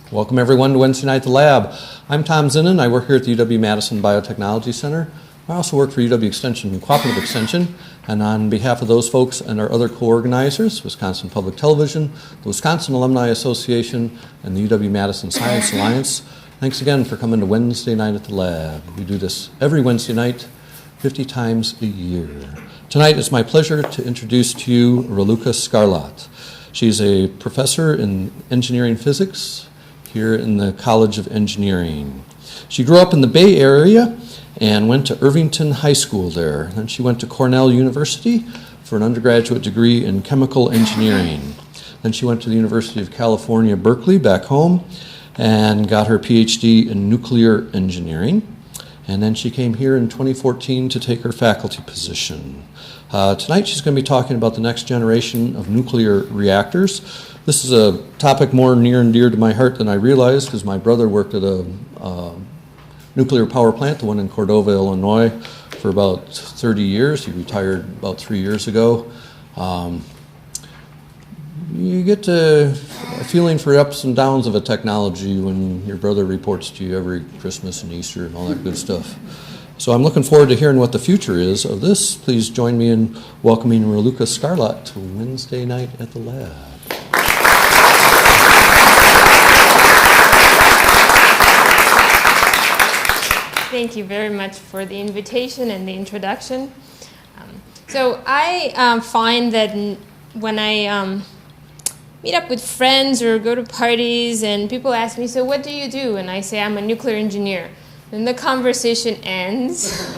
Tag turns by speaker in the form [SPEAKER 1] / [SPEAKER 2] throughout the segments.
[SPEAKER 1] Welcome everyone to Wednesday Night at the Lab. I'm Tom Zinnan. I work here at the UW-Madison Biotechnology Center. I also work for UW Extension and Cooperative Extension, and on behalf of those folks and our other co-organizers, Wisconsin Public Television, the Wisconsin Alumni Association, and the UW-Madison Science Alliance, thanks again for coming to Wednesday Night at the Lab. We do this every Wednesday night, 50 times a year. Tonight it's my pleasure to introduce to you Raluca Scarlat. She's a professor in engineering physics here in the College of Engineering. She grew up in the Bay Area and went to Irvington High School there. Then she went to Cornell University for an undergraduate degree in chemical engineering. Then she went to the University of California-Berkeley back home and got her PhD in nuclear engineering. And then she came here in 2014 to take her faculty position. Tonight she's going to be talking about the next generation of nuclear reactors. This is a topic more near and dear to my heart than I realized, because my brother worked at a nuclear power plant, the one in Cordova, Illinois, for about 30 years. He retired about 3 years ago. You get a feeling for ups and downs of a technology when your brother reports to you every Christmas and Easter and all that good stuff. So I'm looking forward to hearing what the future is of this. Please join me in welcoming Raluca Scarlat to Wednesday Night at the Lab.
[SPEAKER 2] Thank you very much for the invitation and the introduction. So I find that when I meet up with friends or go to parties and people ask me, so what do you do? And I say, I'm a nuclear engineer. Then the conversation ends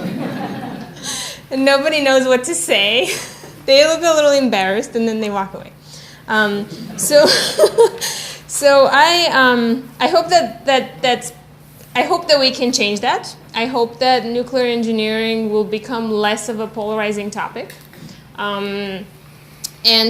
[SPEAKER 2] and nobody knows what to say. They look a little embarrassed and then they walk away. So I hope I hope that we can change that. I hope that nuclear engineering will become less of a polarizing topic. And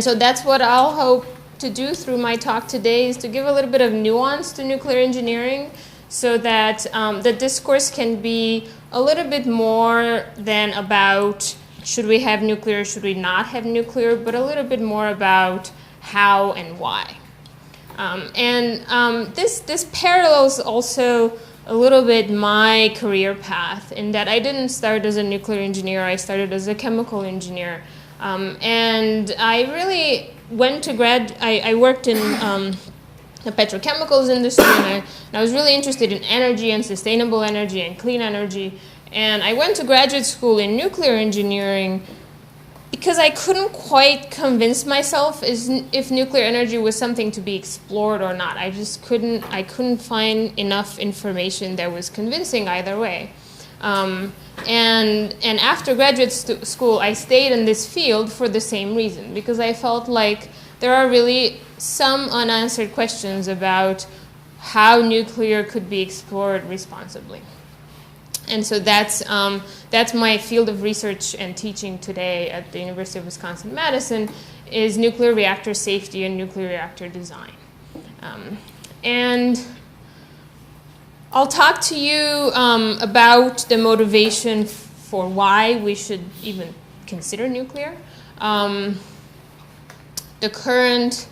[SPEAKER 2] so that's what I'll hope to do through my talk today, is to give a little bit of nuance to nuclear engineering so that the discourse can be a little bit more than about should we have nuclear, should we not have nuclear, but a little bit more about how and why. This parallels also a little bit my career path, in that I didn't start as a nuclear engineer, I started as a chemical engineer. And I really went to I worked in the petrochemicals industry, and I was really interested in energy and sustainable energy and clean energy. And I went to graduate school in nuclear engineering because I couldn't quite convince myself if nuclear energy was something to be explored or not. I couldn't find enough information that was convincing either way. And after graduate school, I stayed in this field for the same reason, because I felt like there are really some unanswered questions about how nuclear could be explored responsibly. And so that's my field of research and teaching today at the University of Wisconsin-Madison, is nuclear reactor safety and nuclear reactor design. And I'll talk to you about the motivation for why we should even consider nuclear, the current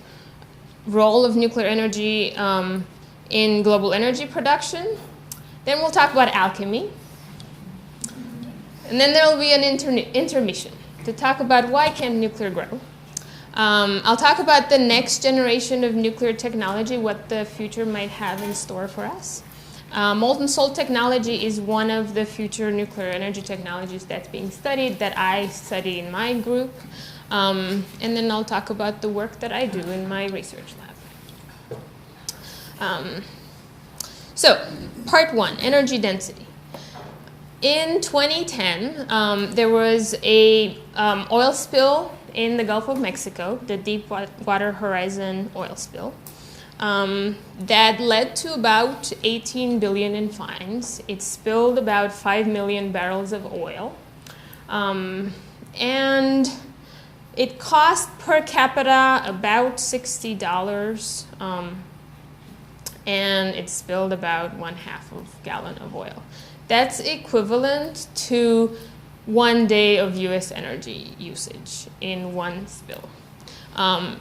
[SPEAKER 2] role of nuclear energy in global energy production. Then we'll talk about alchemy. And then there will be an intermission to talk about why can't nuclear grow. I'll talk about the next generation of nuclear technology, what the future might have in store for us. Molten salt technology is one of the future nuclear energy technologies that's being studied, that I study in my group. And then I'll talk about the work that I do in my research lab. So, part one, energy density. In 2010, there was a oil spill in the Gulf of Mexico, the Deepwater Horizon oil spill, that led to about 18 billion in fines. It spilled about 5 million barrels of oil. And it cost per capita about $60, and it spilled about 1/2 of a gallon of oil. That's equivalent to 1 day of US energy usage in one spill.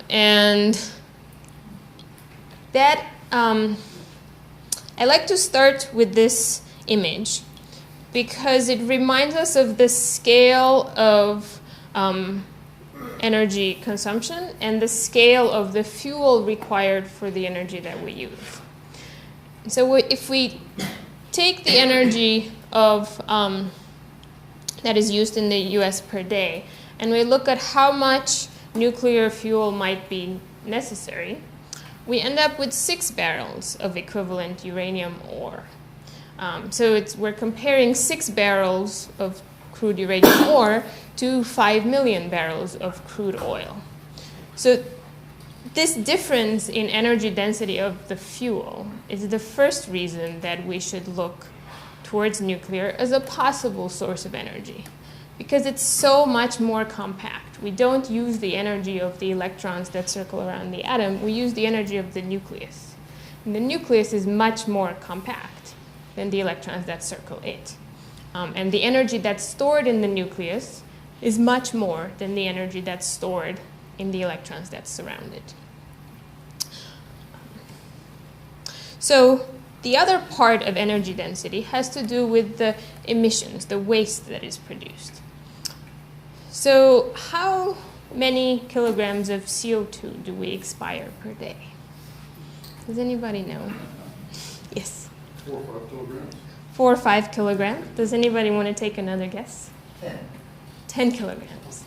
[SPEAKER 2] And that I like to start with this image because it reminds us of the scale of energy consumption and the scale of the fuel required for the energy that we use. So if we take the energy of that is used in the US per day, and we look at how much nuclear fuel might be necessary, we end up with 6 barrels of equivalent uranium ore. So we're comparing 6 barrels of crude uranium ore to 5 million barrels of crude oil. So this difference in energy density of the fuel is the first reason that we should look towards nuclear as a possible source of energy, because it's so much more compact. We don't use the energy of the electrons that circle around the atom, we use the energy of the nucleus. And the nucleus is much more compact than the electrons that circle it. And the energy that's stored in the nucleus is much more than the energy that's stored in the electrons that surround it. So the other part of energy density has to do with the emissions, the waste that is produced. So how many kilograms of CO2 do we expire per day? Does anybody know? Yes?
[SPEAKER 3] 4 or 5 kilograms.
[SPEAKER 2] 4 or 5 kilograms. Does anybody want to take another guess?
[SPEAKER 4] 10.
[SPEAKER 2] 10 kilograms.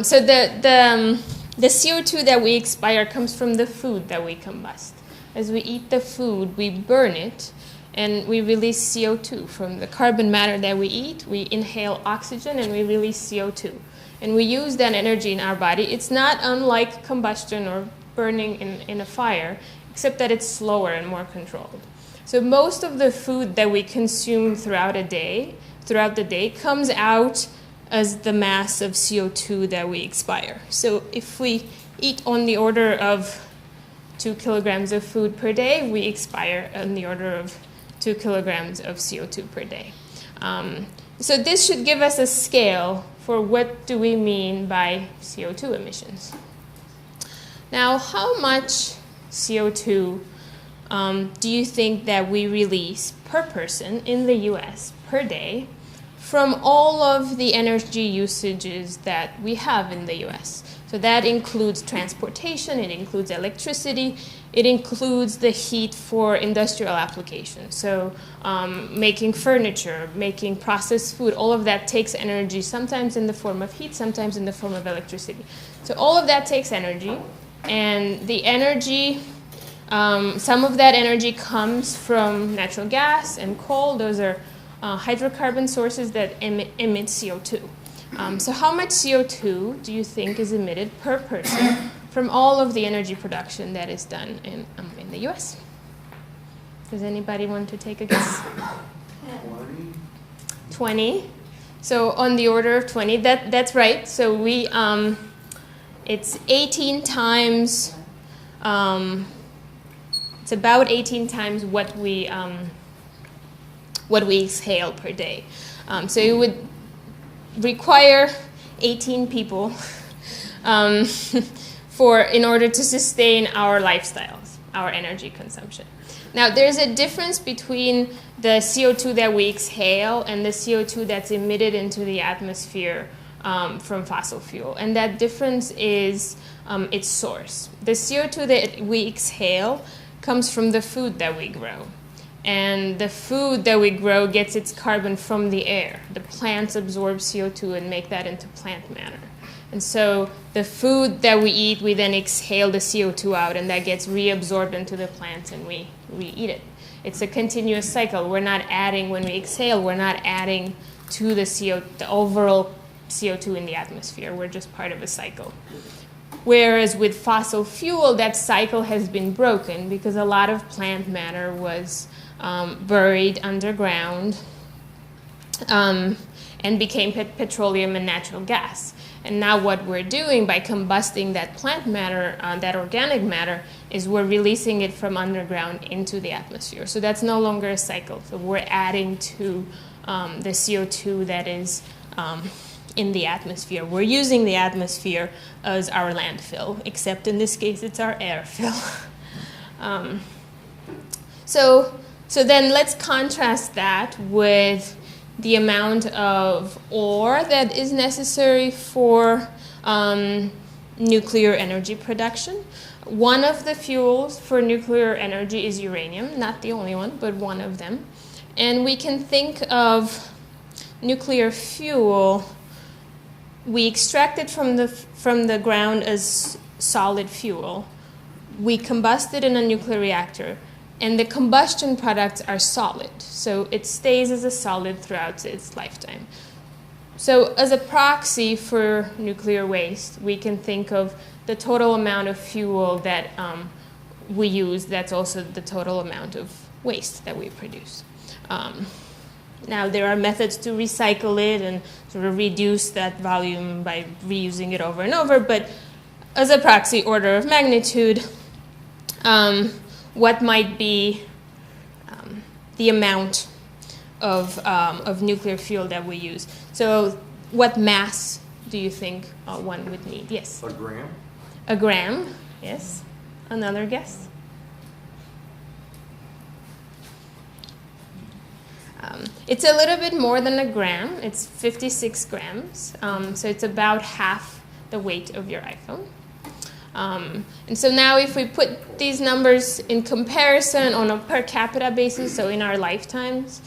[SPEAKER 2] So the CO2 that we expire comes from the food that we combust. As we eat the food, we burn it, and we release CO2. From the carbon matter that we eat, we inhale oxygen, and we release CO2. And we use that energy in our body. It's not unlike combustion or burning in a fire, except that it's slower and more controlled. So most of the food that we consume throughout the day comes out as the mass of CO2 that we expire. So if we eat on the order of 2 kilograms of food per day, we expire on the order of 2 kilograms of CO2 per day. So this should give us a scale for what do we mean by CO2 emissions. Now, how much CO2 do you think that we release per person in the US per day from all of the energy usages that we have in the US? So that includes transportation, it includes electricity, it includes the heat for industrial applications. So making furniture, making processed food, all of that takes energy, sometimes in the form of heat, sometimes in the form of electricity. So all of that takes energy, and the energy, some of that energy comes from natural gas and coal. Those are hydrocarbon sources that emit CO2. So how much CO2 do you think is emitted per person from all of the energy production that is done in the US? Does anybody want to take a guess?
[SPEAKER 3] 20.
[SPEAKER 2] 20. So on the order of 20, that's right. So we, it's 18 times, it's about 18 times what we exhale per day. So it would require 18 people in order to sustain our lifestyles, our energy consumption. Now, there's a difference between the CO2 that we exhale and the CO2 that's emitted into the atmosphere from fossil fuel, and that difference is its source. The CO2 that we exhale comes from the food that we grow. And the food that we grow gets its carbon from the air. The plants absorb CO2 and make that into plant matter. And so the food that we eat, we then exhale the CO2 out, and that gets reabsorbed into the plants, and we eat it. It's a continuous cycle. We're not adding, when we exhale, we're not adding to the overall CO2 in the atmosphere. We're just part of a cycle. Whereas with fossil fuel, that cycle has been broken because a lot of plant matter was buried underground and became petroleum and natural gas. And now what we're doing by combusting that plant matter, that organic matter, is we're releasing it from underground into the atmosphere. So that's no longer a cycle. So we're adding to the CO2 that is in the atmosphere. We're using the atmosphere as our landfill, except in this case it's our air fill. So So then let's contrast that with the amount of ore that is necessary for nuclear energy production. One of the fuels for nuclear energy is uranium, not the only one, but one of them. And we can think of nuclear fuel, we extract it from the ground as solid fuel. We combust it in a nuclear reactor, and the combustion products are solid. So it stays as a solid throughout its lifetime. So as a proxy for nuclear waste, we can think of the total amount of fuel that we use. That's also the total amount of waste that we produce. Now, there are methods to recycle it and sort of reduce that volume by reusing it over and over, but as a proxy order of magnitude, what might be the amount of nuclear fuel that we use? So what mass do you think one would need? Yes?
[SPEAKER 3] A gram?
[SPEAKER 2] A gram, yes. Another guess? It's a little bit more than a gram. It's 56 grams. So it's about half the weight of your iPhone. And so now if we put these numbers in comparison on a per capita basis, so in our lifetimes,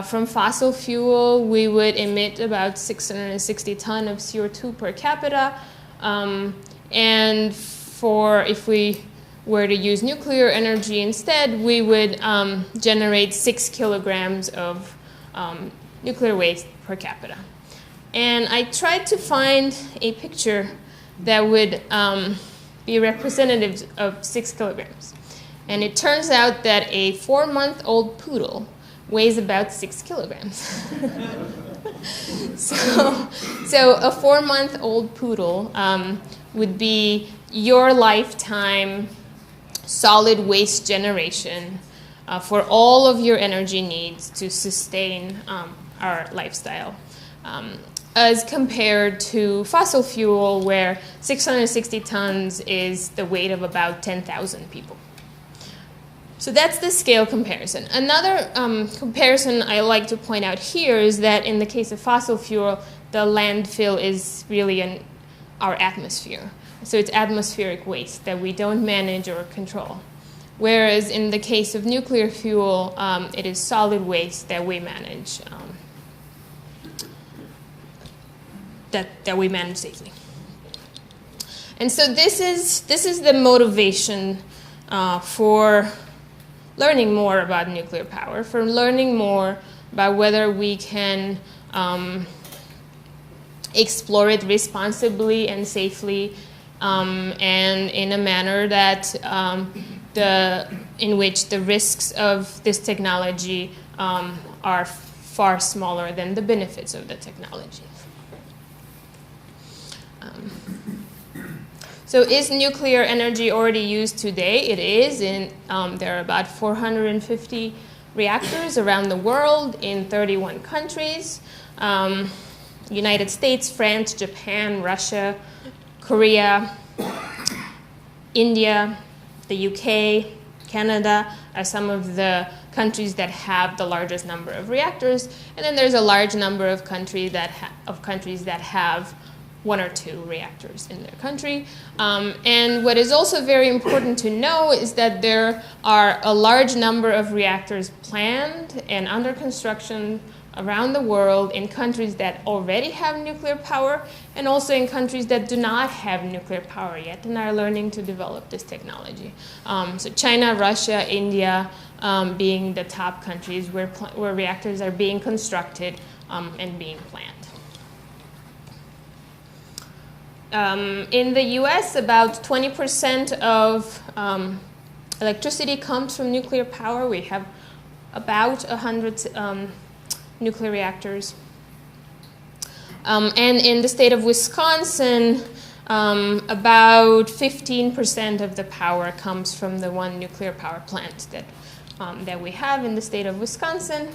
[SPEAKER 2] from fossil fuel, we would emit about 660 tons of CO2 per capita. And if we were to use nuclear energy instead, we would generate 6 kilograms of nuclear waste per capita. And I tried to find a picture that would be representative of 6 kilograms. And it turns out that a 4-month-old poodle weighs about 6 kilograms. So a 4-month-old poodle would be your lifetime solid waste generation for all of your energy needs to sustain our lifestyle, as compared to fossil fuel, where 660 tons is the weight of about 10,000 people. So that's the scale comparison. Another comparison I like to point out here is that in the case of fossil fuel, the landfill is really our atmosphere. So it's atmospheric waste that we don't manage or control. Whereas in the case of nuclear fuel, it is solid waste that we manage, that we manage safely. And so this is the motivation for learning more about nuclear power, for learning more about whether we can explore it responsibly and safely, and in a manner that in which the risks of this technology are far smaller than the benefits of the technology. So is nuclear energy already used today? It is. There are about 450 reactors around the world in 31 countries. United States, France, Japan, Russia, Korea, India, the UK, Canada are some of the countries that have the largest number of reactors. And then there's a large number of countries that have 1 or 2 reactors in their country. And what is also very important to know is that there are a large number of reactors planned and under construction around the world in countries that already have nuclear power, and also in countries that do not have nuclear power yet and are learning to develop this technology. So China, Russia, India being the top countries where reactors are being constructed and being planned. In the US, about 20% of electricity comes from nuclear power. We have about 100 nuclear reactors. And in the state of Wisconsin, about 15% of the power comes from the one nuclear power plant that we have in the state of Wisconsin.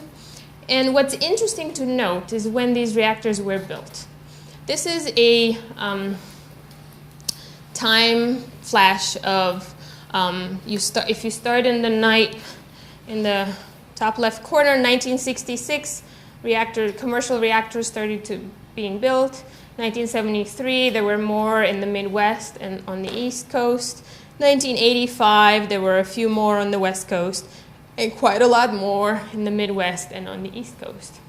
[SPEAKER 2] And what's interesting to note is when these reactors were built. This is a time flash of if you start in the Nite, in the top left corner, 1966, commercial reactors started being built. 1973, there were more in the Midwest and on the East Coast. 1985, there were a few more on the West Coast, and quite a lot more in the Midwest and on the East Coast.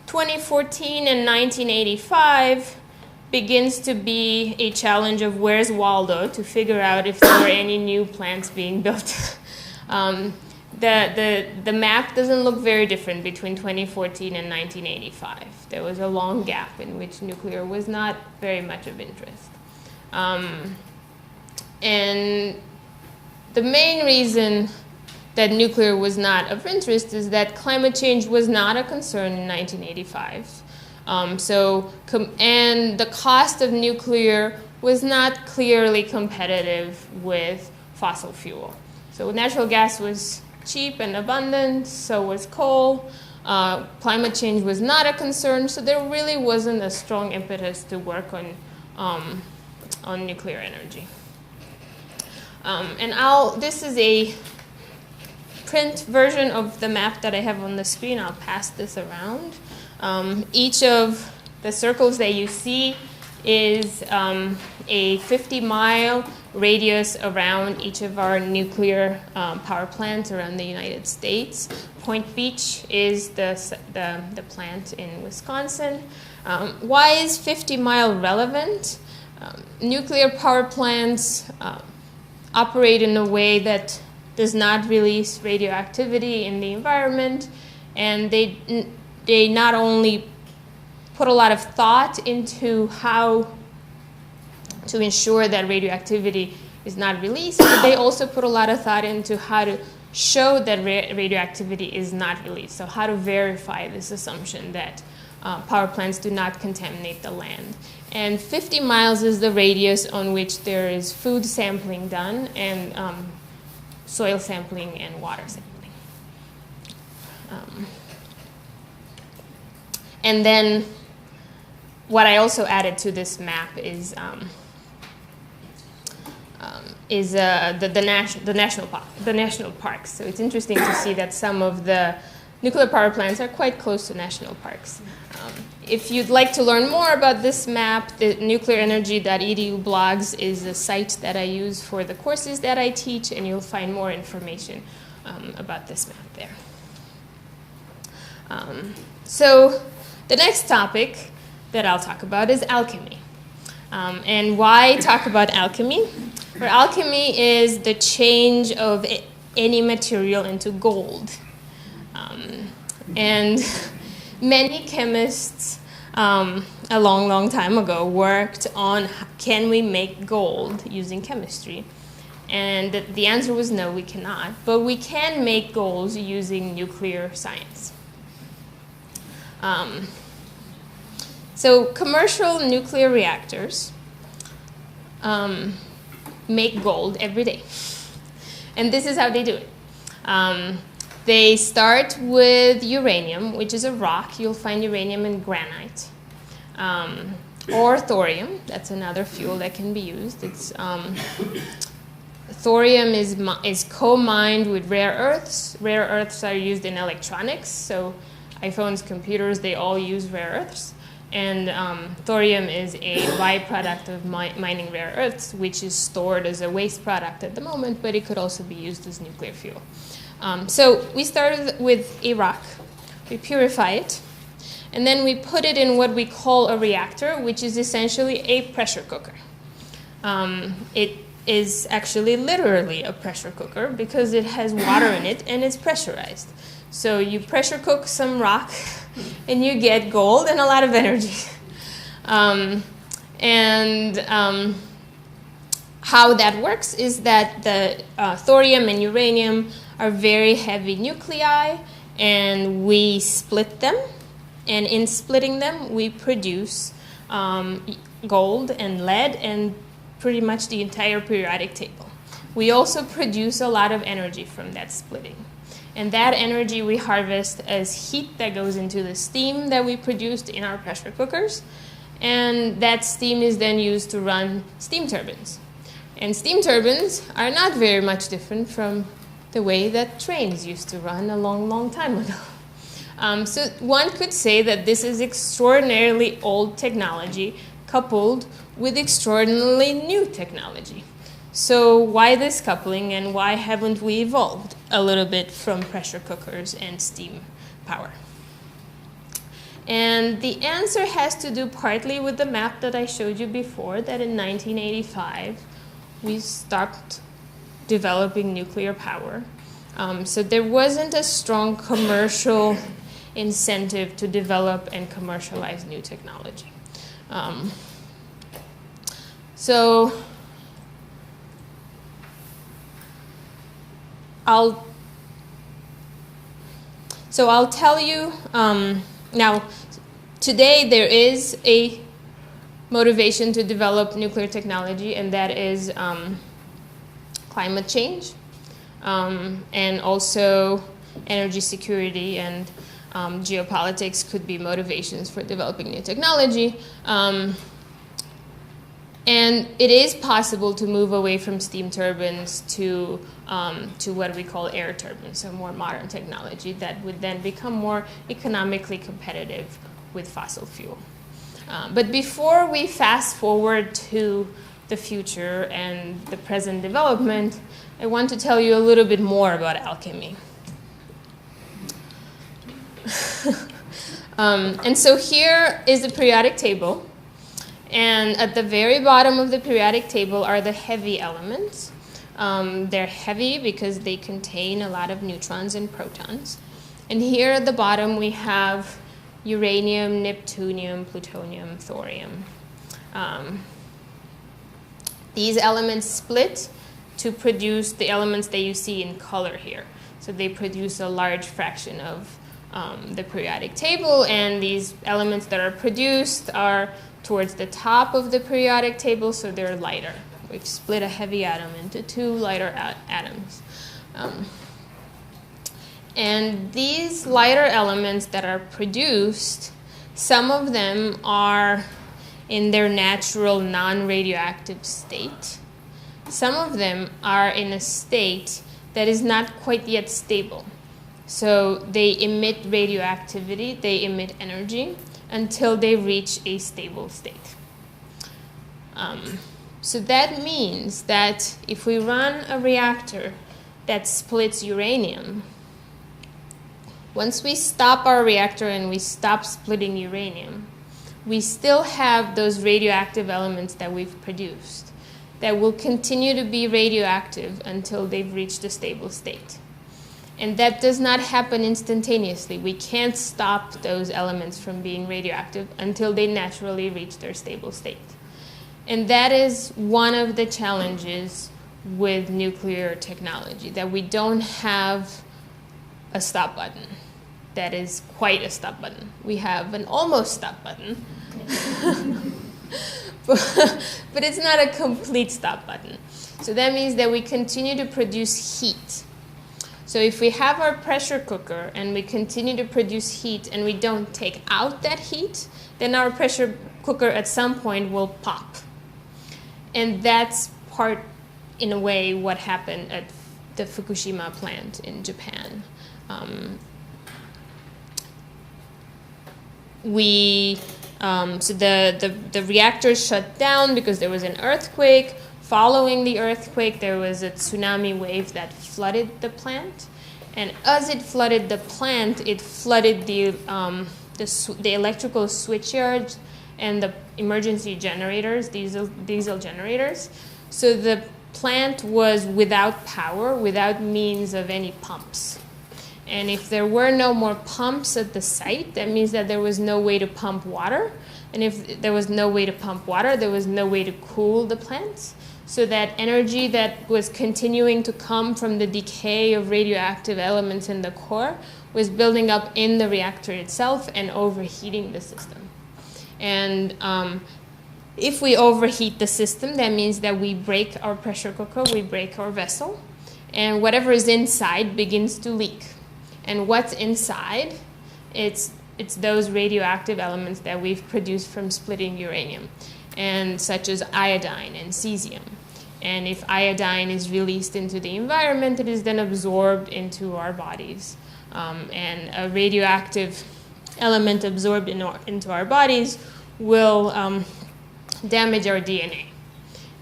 [SPEAKER 2] 2014 and 1985 begins to be a challenge of where's Waldo to figure out if there were any new plants being built. The map doesn't look very different between 2014 and 1985. There was a long gap in which nuclear was not very much of interest. And the main reason that nuclear was not of interest is that climate change was not a concern in 1985. And the cost of nuclear was not clearly competitive with fossil fuel. So natural gas was cheap and abundant, so was coal. Climate change was not a concern, so there really wasn't a strong impetus to work on nuclear energy. This is a print version of the map that I have on the screen. I'll pass this around. Each of the circles that you see is a 50-mile radius around each of our nuclear power plants around the United States. Point Beach is the plant in Wisconsin. Why is 50-mile relevant? Nuclear power plants operate in a way that does not release radioactivity in the environment, and they not only put a lot of thought into how to ensure that radioactivity is not released, but they also put a lot of thought into how to show that radioactivity is not released. So how to verify this assumption that power plants do not contaminate the land. And 50 miles is the radius on which there is food sampling done, and soil sampling and water sampling. And then what I also added to this map is the national parks. So it's interesting to see that some of the nuclear power plants are quite close to national parks. If you'd like to learn more about this map, the nuclearenergy.edu blogs is a site that I use for the courses that I teach, and you'll find more information about this map there. So the next topic that I'll talk about is alchemy. And why talk about alchemy? Well, alchemy is the change of any material into gold. And many chemists a long time ago worked on can we make gold using chemistry. And the answer was no, we cannot. But we can make gold using nuclear science. So commercial nuclear reactors make gold every day. And this is how they do it. They start with uranium, which is a rock. You'll find uranium in granite. Or thorium. That's another fuel that can be used. Thorium is co-mined with rare earths. Rare earths are used in electronics. So iPhones, computers, they all use rare earths. And thorium is a byproduct of mining rare earths, which is stored as a waste product at the moment, but it could also be used as nuclear fuel. So we started with a rock. We purify it, and then we put it in what we call a reactor, which is essentially a pressure cooker. It is actually literally a pressure cooker because it has water in it and it's pressurized. So you pressure cook some rock and you get gold and a lot of energy. How that works is that the thorium and uranium are very heavy nuclei, and we split them. And in splitting them, we produce gold and lead and pretty much the entire periodic table. We also produce a lot of energy from that splitting. And that energy we harvest as heat that goes into the steam that we produced in our pressure cookers. And that steam is then used to run steam turbines. And steam turbines are not very much different from the way that trains used to run a long, long time ago. So one could say that this is extraordinarily old technology coupled with extraordinarily new technology. So why this coupling, and why haven't we evolved a little bit from pressure cookers and steam power? And the answer has to do partly with the map that I showed you before, that in 1985 we stopped developing nuclear power. So there wasn't a strong commercial incentive to develop and commercialize new technology. So I'll tell you, now today there is a motivation to develop nuclear technology, and that is climate change, and also energy security and geopolitics could be motivations for developing new technology. And it is possible to move away from steam turbines to what we call air turbines, so more modern technology that would then become more economically competitive with fossil fuel. But before we fast forward to the future and the present development, I want to tell you a little bit more about alchemy. And so here is the periodic table. And at the very bottom of the periodic table are the heavy elements. They're heavy because they contain a lot of neutrons and protons. And here at the bottom we have uranium, neptunium, plutonium, thorium. These elements split to produce the elements that you see in color here. So they produce a large fraction of the periodic table, and these elements that are produced are towards the top of the periodic table, so they're lighter. We've split a heavy atom into two lighter atoms. And these lighter elements that are produced, some of them are in their natural non-radioactive state. Some of them are in a state that is not quite yet stable. So they emit radioactivity, they emit energy, until they reach a stable state. So that means that if we run a reactor that splits uranium, once we stop our reactor and we stop splitting uranium, we still have those radioactive elements that we've produced that will continue to be radioactive until they've reached a stable state. And that does not happen instantaneously. We can't stop those elements from being radioactive until they naturally reach their stable state. And that is one of the challenges with nuclear technology, that we don't have a stop button that is quite a stop button. We have an almost stop button, but it's not a complete stop button. So that means that we continue to produce heat. So if we have our pressure cooker and we continue to produce heat and we don't take out that heat, then our pressure cooker at some point will pop. And that's part, in a way, what happened at the Fukushima plant in Japan. So the reactors shut down because there was an earthquake. Following the earthquake, there was a tsunami wave that flooded the plant. And as it flooded the plant, it flooded the electrical switchyards and the emergency generators, diesel generators. So the plant was without power, without means of any pumps. And if there were no more pumps at the site, that means that there was no way to pump water. And if there was no way to pump water, there was no way to cool the plants. So that energy that was continuing to come from the decay of radioactive elements in the core was building up in the reactor itself and overheating the system. And if we overheat the system, that means that we break our pressure cooker, we break our vessel, and whatever is inside begins to leak. And what's inside, it's those radioactive elements that we've produced from splitting uranium, and such as iodine and cesium. And if iodine is released into the environment, it is then absorbed into our bodies. And a radioactive element absorbed into our bodies will damage our DNA.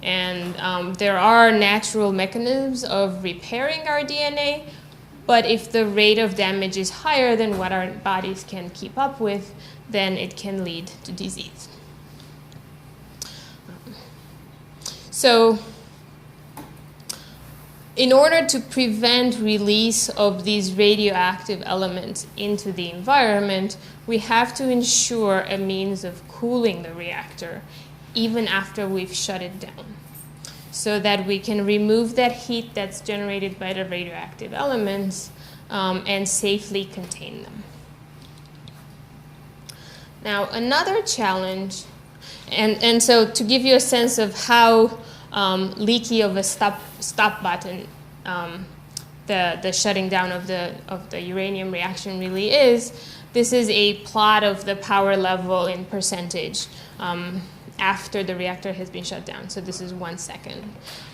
[SPEAKER 2] And there are natural mechanisms of repairing our DNA, but if the rate of damage is higher than what our bodies can keep up with, then it can lead to disease. So, in order to prevent release of these radioactive elements into the environment, we have to ensure a means of cooling the reactor even after we've shut it down, so that we can remove that heat that's generated by the radioactive elements and safely contain them. Now, another challenge, and so to give you a sense of how leaky of a stop button the shutting down of the uranium reaction really is, this is a plot of the power level in percentage after the reactor has been shut down. So this is 1 second.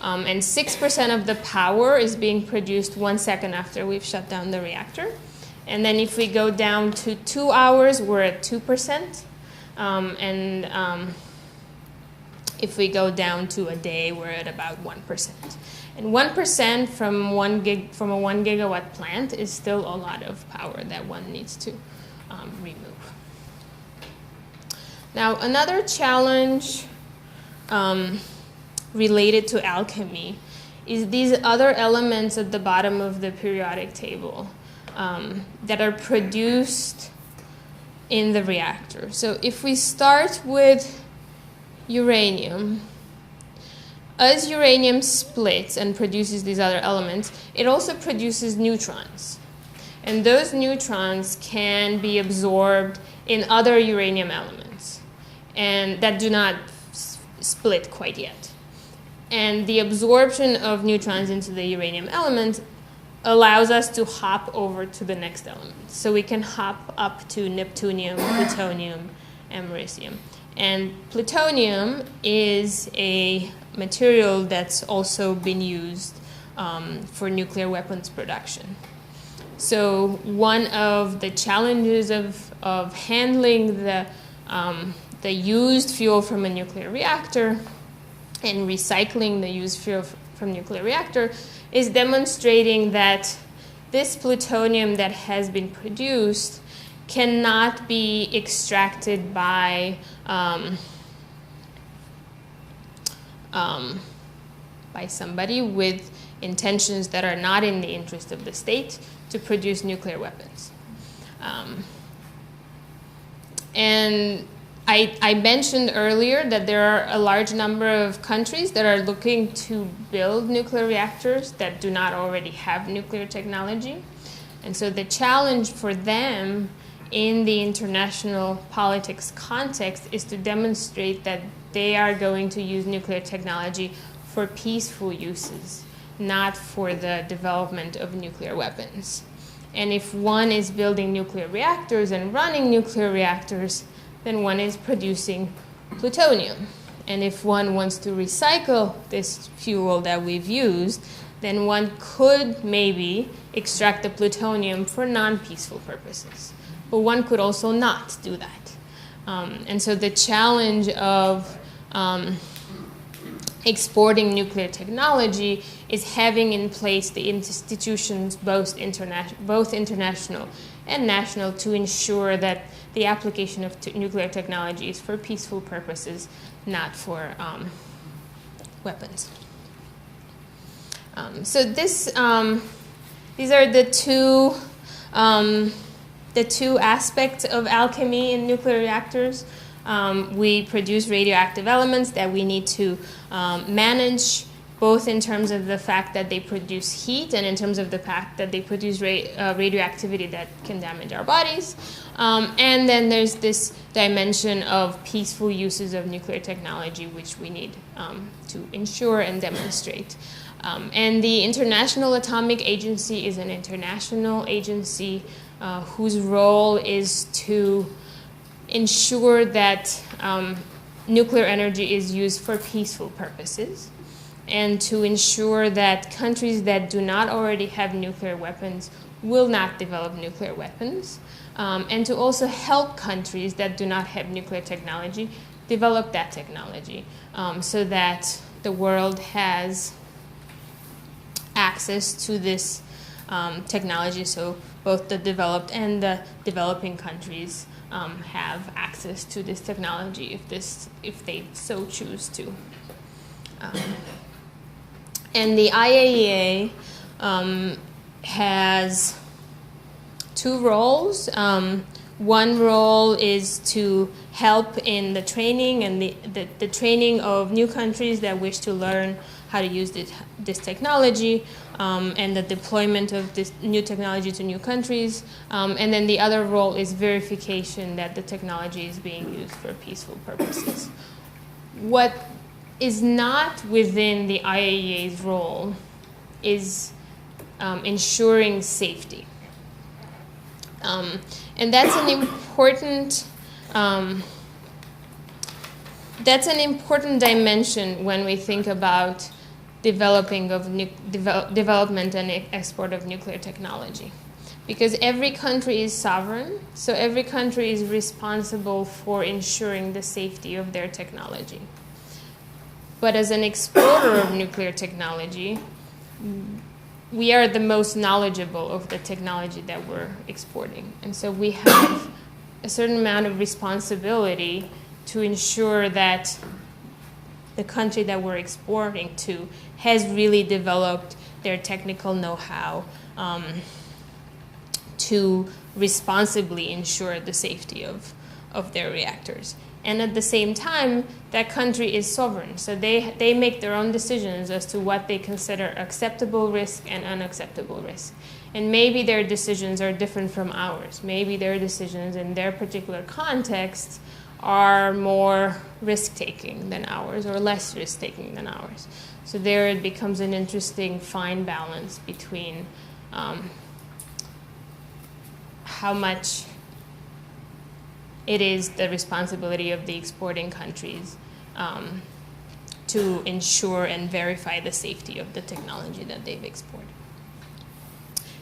[SPEAKER 2] And 6% of the power is being produced 1 second after we've shut down the reactor. And then if we go down to 2 hours, we're at 2%. If we go down to a day, we're at about 1%. And 1% from a 1 gigawatt plant is still a lot of power that one needs to remove. Now, another challenge related to alchemy is these other elements at the bottom of the periodic table that are produced in the reactor. So if we start with uranium, as uranium splits and produces these other elements, it also produces neutrons. And those neutrons can be absorbed in other uranium elements and that do not split quite yet. And the absorption of neutrons into the uranium element allows us to hop over to the next element. So we can hop up to neptunium, plutonium, and americium. And plutonium is a material that's also been used for nuclear weapons production. So one of the challenges of handling the used fuel from a nuclear reactor and recycling the used fuel from nuclear reactor is demonstrating that this plutonium that has been produced cannot be extracted by somebody with intentions that are not in the interest of the state to produce nuclear weapons. And I mentioned earlier that there are a large number of countries that are looking to build nuclear reactors that do not already have nuclear technology. And so the challenge for them in the international politics context is to demonstrate that they are going to use nuclear technology for peaceful uses, not for the development of nuclear weapons. And if one is building nuclear reactors and running nuclear reactors, then one is producing plutonium. And if one wants to recycle this fuel that we've used, then one could maybe extract the plutonium for non-peaceful purposes. But one could also not do that. And so the challenge of exporting nuclear technology is having in place the institutions, both international and national, to ensure that the application of nuclear technology is for peaceful purposes, not for weapons. So these are the two aspects of alchemy in nuclear reactors. We produce radioactive elements that we need to manage, both in terms of the fact that they produce heat and in terms of the fact that they produce radioactivity that can damage our bodies. And then there's this dimension of peaceful uses of nuclear technology, which we need to ensure and demonstrate. And the International Atomic Agency is an international agency whose role is to ensure that nuclear energy is used for peaceful purposes. and to ensure that countries that do not already have nuclear weapons will not develop nuclear weapons, and to also help countries that do not have nuclear technology develop that technology, so that the world has access to this technology, so both the developed and the developing countries have access to this technology if they so choose to. And the IAEA has two roles. One role is to help in the training and the training of new countries that wish to learn how to use this technology, and the deployment of this new technology to new countries. And then the other role is verification that the technology is being used for peaceful purposes. What is not within the IAEA's role is ensuring safety. And that's an important dimension when we think about development and export of nuclear technology, because every country is sovereign, so every country is responsible for ensuring the safety of their technology. But as an exporter of nuclear technology, we are the most knowledgeable of the technology that we're exporting. And so we have a certain amount of responsibility to ensure that the country that we're exporting to has really developed their technical know-how to responsibly ensure the safety of their reactors. And at the same time, that country is sovereign. So they make their own decisions as to what they consider acceptable risk and unacceptable risk. And maybe their decisions are different from ours. Maybe their decisions in their particular context are more risk-taking than ours or less risk-taking than ours. So there it becomes an interesting fine balance between how much it is the responsibility of the exporting countries to ensure and verify the safety of the technology that they've exported.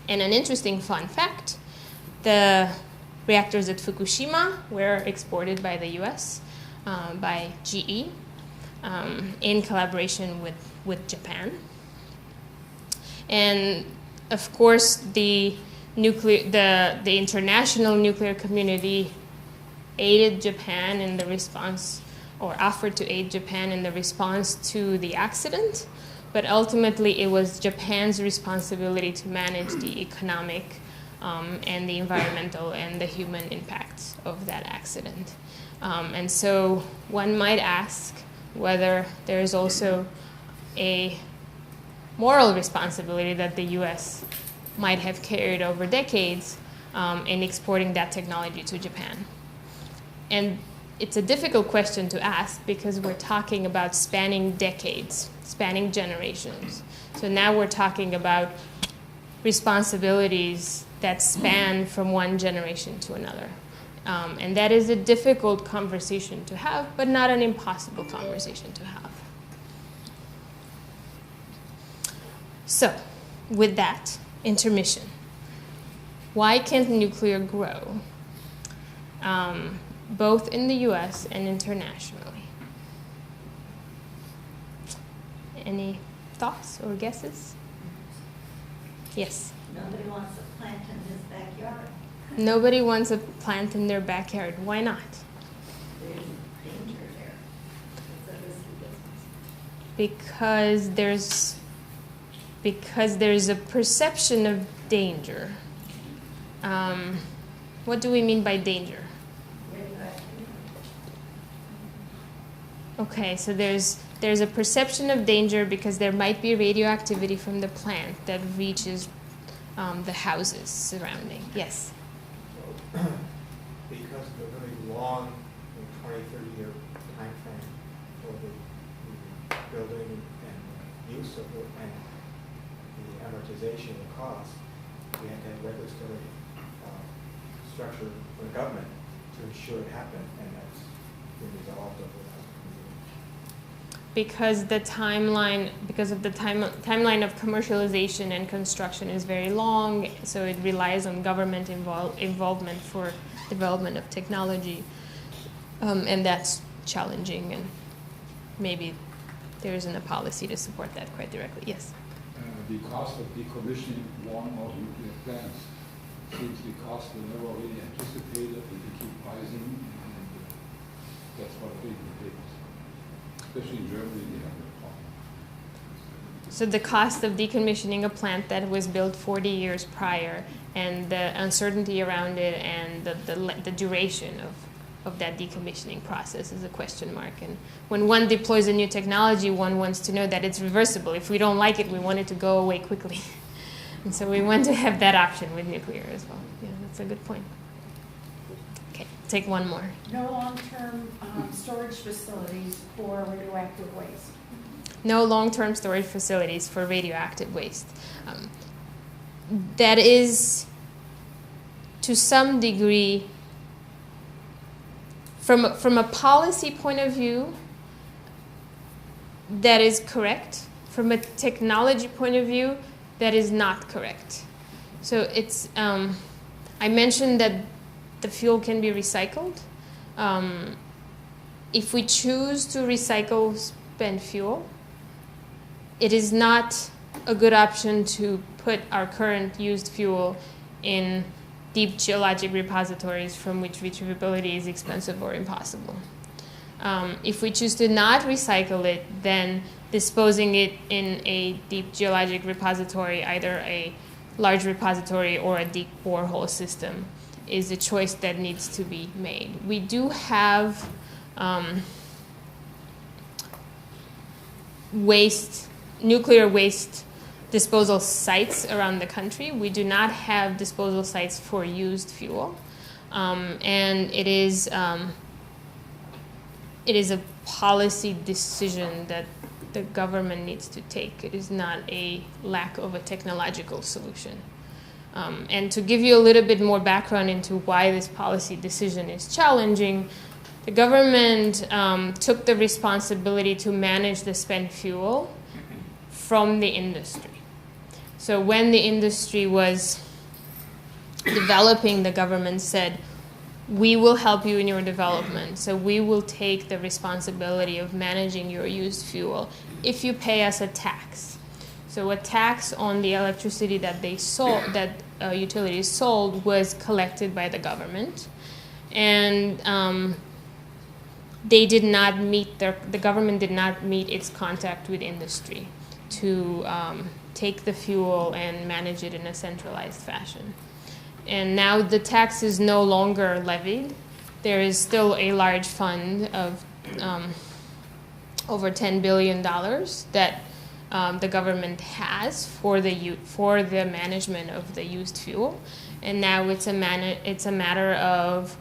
[SPEAKER 2] And an interesting fun fact, the reactors at Fukushima were exported by the US, by GE, in collaboration with Japan. And of course, the international nuclear community aided Japan in the response, or offered to aid Japan in the response to the accident, but ultimately it was Japan's responsibility to manage the economic and the environmental and the human impacts of that accident. And so one might ask whether there is also a moral responsibility that the US might have carried over decades in exporting that technology to Japan. And it's a difficult question to ask because we're talking about spanning decades, spanning generations. So now we're talking about responsibilities that span from one generation to another. And that is a difficult conversation to have, but not an impossible conversation to have. So, with that, intermission. Why can't nuclear grow? Both in the US and internationally. Any thoughts or guesses? Yes?
[SPEAKER 4] Nobody wants a plant in his backyard.
[SPEAKER 2] Nobody wants a plant in their backyard. Why not?
[SPEAKER 4] There's danger there. It's a risky business.
[SPEAKER 2] Because there's a perception of danger. What do we mean by danger? Okay, so there's a perception of danger because there might be radioactivity from the plant that reaches the houses surrounding. Yes?
[SPEAKER 5] Because of the really long 20, 30-year time frame for the building and use of it and the amortization of the cost, we had to have regulatory structure for the government to ensure it happened, and that's been resolved over the last few years.
[SPEAKER 2] because the timeline, because of the timeline of commercialization and construction is very long, so it relies on government involvement for development of technology, and that's challenging, and maybe there isn't a policy to support that quite directly. Yes?
[SPEAKER 3] The cost of decommissioning one or nuclear plants seems the cost we never really anticipated, and we keep rising, and that's what I think it is. Especially in Germany, they have that problem.
[SPEAKER 2] So the cost of decommissioning a plant that was built 40 years prior, and the uncertainty around it, and the duration of that decommissioning process is a question mark. And when one deploys a new technology, one wants to know that it's reversible. If we don't like it, we want it to go away quickly. And so we want to have that option with nuclear as well. Yeah, that's a good point. Okay, take one more.
[SPEAKER 4] No long-term storage facilities for radioactive waste.
[SPEAKER 2] No long-term storage facilities for radioactive waste. That is, to some degree, from a policy point of view, that is correct. From a technology point of view, that is not correct. So it's, I mentioned that the fuel can be recycled. If we choose to recycle spent fuel, it is not a good option to put our current used fuel in deep geologic repositories from which retrievability is expensive or impossible. If we choose to not recycle it, then disposing it in a deep geologic repository, either a large repository or a deep borehole system, is a choice that needs to be made. We do have nuclear waste disposal sites around the country. We do not have disposal sites for used fuel, and it is a policy decision that the government needs to take. It is not a lack of a technological solution. And to give you a little bit more background into why this policy decision is challenging, the government took the responsibility to manage the spent fuel from the industry. So when the industry was developing, the government said, we will help you in your development. So we will take the responsibility of managing your used fuel if you pay us a tax. So a tax on the electricity that they sold, that utilities sold, was collected by the government, and they did not meet the government did not meet its contract with industry to take the fuel and manage it in a centralized fashion. And now the tax is no longer levied. There is still a large fund of over $10 billion that the government has for the management of the used fuel. And now it's a matter of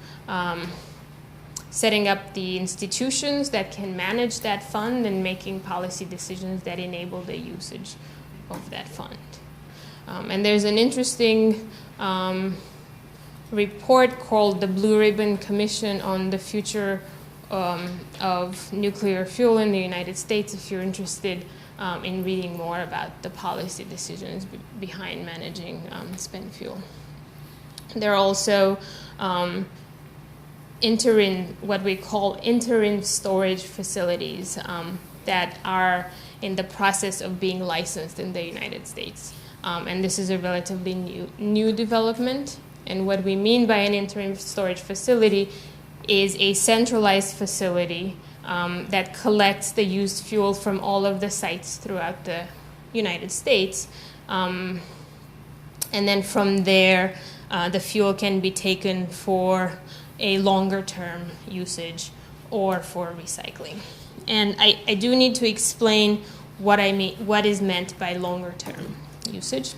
[SPEAKER 2] setting up the institutions that can manage that fund and making policy decisions that enable the usage of that fund. And there's an interesting report called the Blue Ribbon Commission on the future of nuclear fuel in the United States, if you're interested in reading more about the policy decisions behind managing spent fuel. There are also what we call interim storage facilities that are in the process of being licensed in the United States. And this is a relatively new development. And what we mean by an interim storage facility is a centralized facility that collects the used fuel from all of the sites throughout the United States. And then from there, the fuel can be taken for a longer-term usage or for recycling. And I do need to explain what is meant by longer-term usage.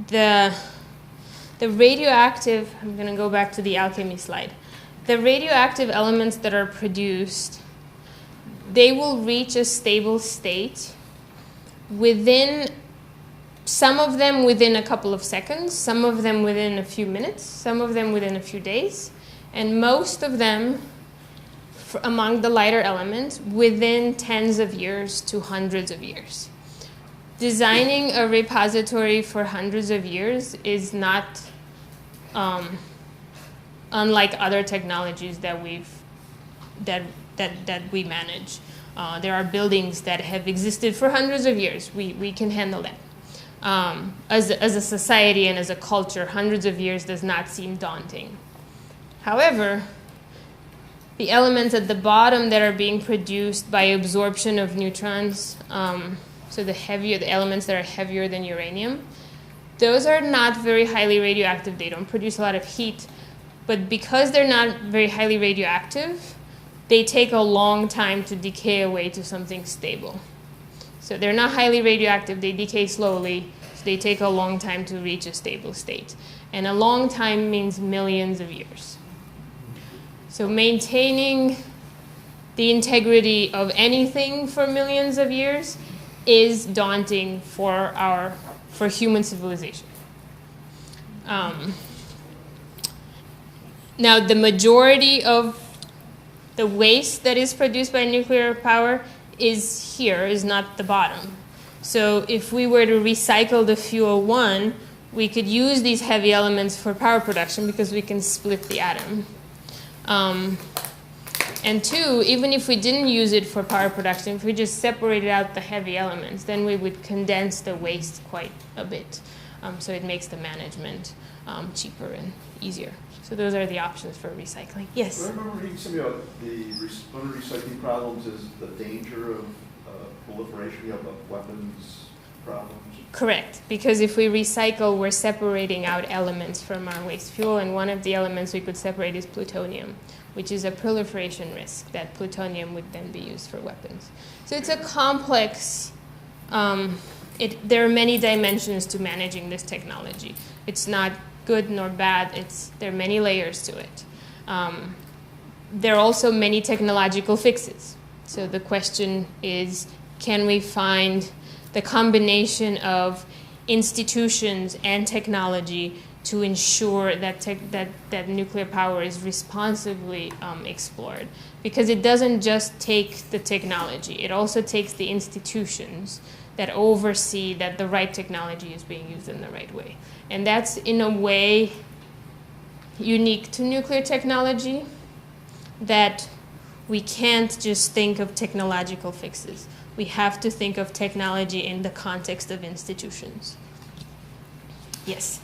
[SPEAKER 2] The radioactive, I'm going to go back to the Alchemy slide. The radioactive elements that are produced, they will reach a stable state within, some of them within a couple of seconds, some of them within a few minutes, some of them within a few days, and most of them among the lighter elements within tens of years to hundreds of years. Designing a repository for hundreds of years is not unlike other technologies that we manage. There are buildings that have existed for hundreds of years. We can handle that. As a society and as a culture, hundreds of years does not seem daunting. However, the elements at the bottom that are being produced by absorption of neutrons, so the elements that are heavier than uranium, those are not very highly radioactive. They don't produce a lot of heat. But because they're not very highly radioactive, they take a long time to decay away to something stable. So they're not highly radioactive. They decay slowly. So they take a long time to reach a stable state. And a long time means millions of years. So maintaining the integrity of anything for millions of years is daunting for human civilization. Now, the majority of the waste that is produced by nuclear power is here, is not the bottom. So if we were to recycle the fuel, one, we could use these heavy elements for power production because we can split the atom. And two, even if we didn't use it for power production, if we just separated out the heavy elements, then we would condense the waste quite a bit. So it makes the management cheaper and easier. So those are the options for recycling. Yes?
[SPEAKER 6] I remember reading something about one of the recycling problems is the danger of proliferation of weapons problems.
[SPEAKER 2] Correct, because if we recycle, we're separating out elements from our waste fuel, and one of the elements we could separate is plutonium, which is a proliferation risk that plutonium would then be used for weapons. So it's a complex, there are many dimensions to managing this technology. It's not good nor bad, there are many layers to it. There are also many technological fixes. So the question is, can we find the combination of institutions and technology to ensure that nuclear power is responsibly explored? Because it doesn't just take the technology, it also takes the institutions that oversee that the right technology is being used in the right way. And that's, in a way, unique to nuclear technology, that we can't just think of technological fixes. We have to think of technology in the context of institutions. Yes?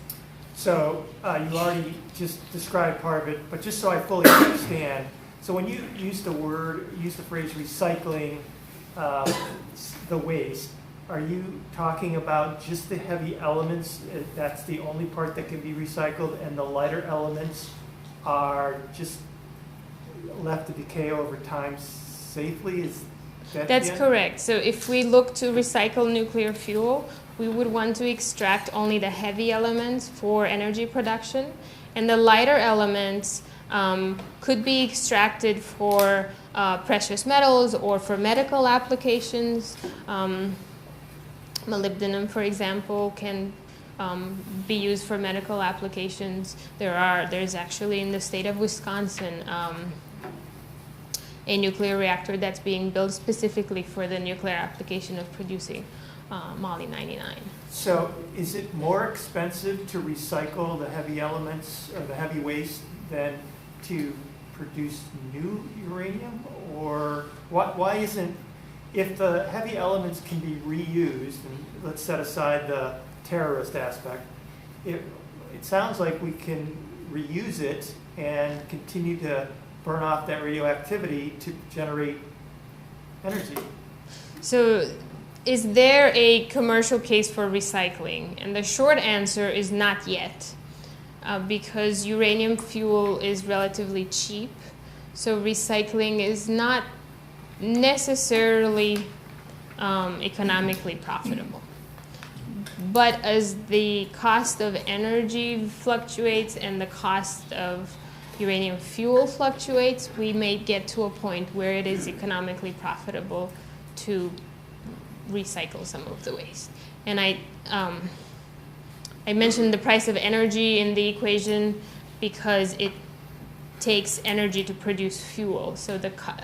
[SPEAKER 7] So you already just described part of it, but just so I fully understand, so when you use the phrase recycling the waste, are you talking about just the heavy elements? That's the only part that can be recycled, and the lighter elements are just left to decay over time safely?
[SPEAKER 2] That's correct. So if we look to recycle nuclear fuel, we would want to extract only the heavy elements for energy production, and the lighter elements could be extracted for precious metals or for medical applications. Molybdenum, for example, can be used for medical applications. There's actually in the state of Wisconsin a nuclear reactor that's being built specifically for the nuclear application of producing Moly-99.
[SPEAKER 7] So is it more expensive to recycle the heavy elements or the heavy waste than to produce new uranium? Or why isn't, if the heavy elements can be reused, and let's set aside the terrorist aspect, it sounds like we can reuse it and continue to burn off that radioactivity to generate energy.
[SPEAKER 2] So is there a commercial case for recycling? And the short answer is not yet, because uranium fuel is relatively cheap. So recycling is not necessarily economically profitable. But as the cost of energy fluctuates and the cost of uranium fuel fluctuates, we may get to a point where it is economically profitable to recycle some of the waste. And I mentioned the price of energy in the equation because takes energy to produce fuel. So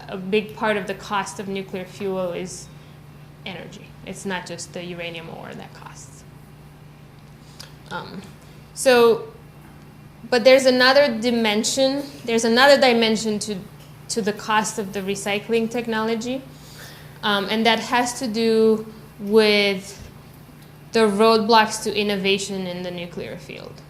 [SPEAKER 2] a big part of the cost of nuclear fuel is energy. It's not just the uranium ore that costs. But there's another dimension. There's another dimension to the cost of the recycling technology, and that has to do with the roadblocks to innovation in the nuclear field.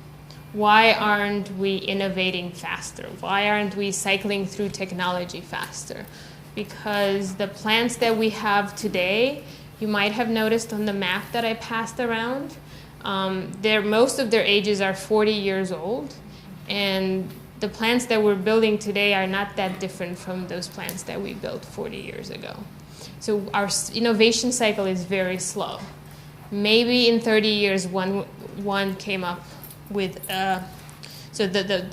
[SPEAKER 2] Why aren't we innovating faster? Why aren't we cycling through technology faster? Because the plants that we have today, you might have noticed on the map that I passed around, most of their ages are 40 years old, and the plants that we're building today are not that different from those plants that we built 40 years ago. So our innovation cycle is very slow. Maybe in 30 years, one came up with, so the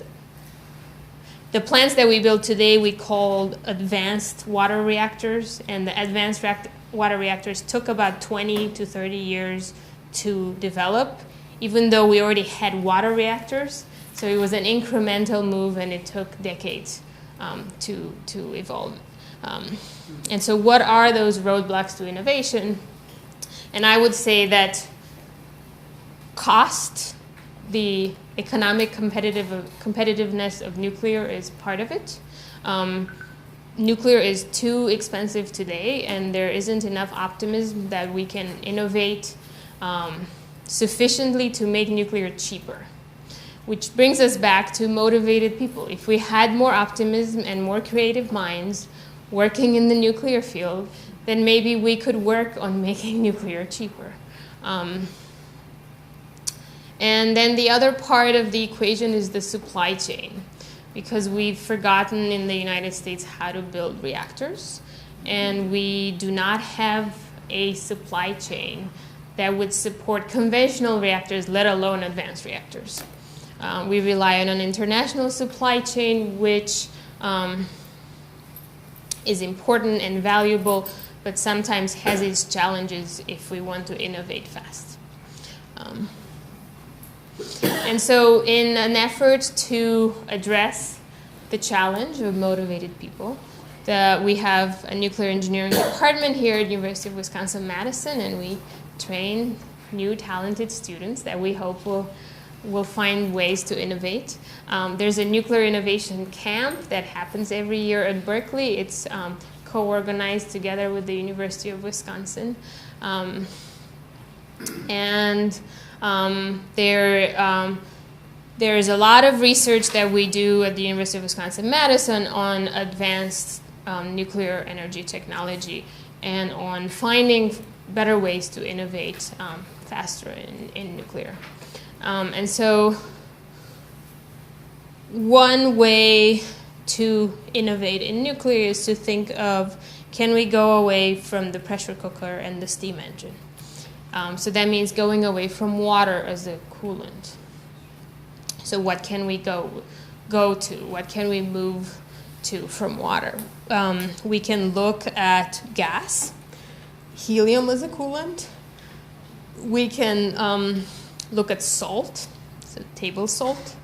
[SPEAKER 2] plants that we build today we called advanced water reactors, and the advanced water reactors took about 20 to 30 years to develop, even though we already had water reactors. So it was an incremental move, and it took decades to evolve. And so what are those roadblocks to innovation? And I would say that cost, the economic competitiveness of nuclear is part of it. Nuclear is too expensive today, and there isn't enough optimism that we can innovate sufficiently to make nuclear cheaper. Which brings us back to motivated people. If we had more optimism and more creative minds working in the nuclear field, then maybe we could work on making nuclear cheaper. And then the other part of the equation is the supply chain, because we've forgotten in the United States how to build reactors, and we do not have a supply chain that would support conventional reactors, let alone advanced reactors. We rely on an international supply chain, which is important and valuable, but sometimes has its challenges if we want to innovate fast. And so in an effort to address the challenge of motivated people, we have a nuclear engineering department here at University of Wisconsin-Madison, and we train new talented students that we hope will find ways to innovate. There's a nuclear innovation camp that happens every year at Berkeley. It's co-organized together with the University of Wisconsin. There's a lot of research that we do at the University of Wisconsin-Madison on advanced nuclear energy technology and on finding better ways to innovate faster in nuclear. And so one way to innovate in nuclear is to think of, can we go away from the pressure cooker and the steam engine? So that means going away from water as a coolant. So what can we go to? What can we move to from water? We can look at gas. Helium as a coolant. We can look at salt, so table salt,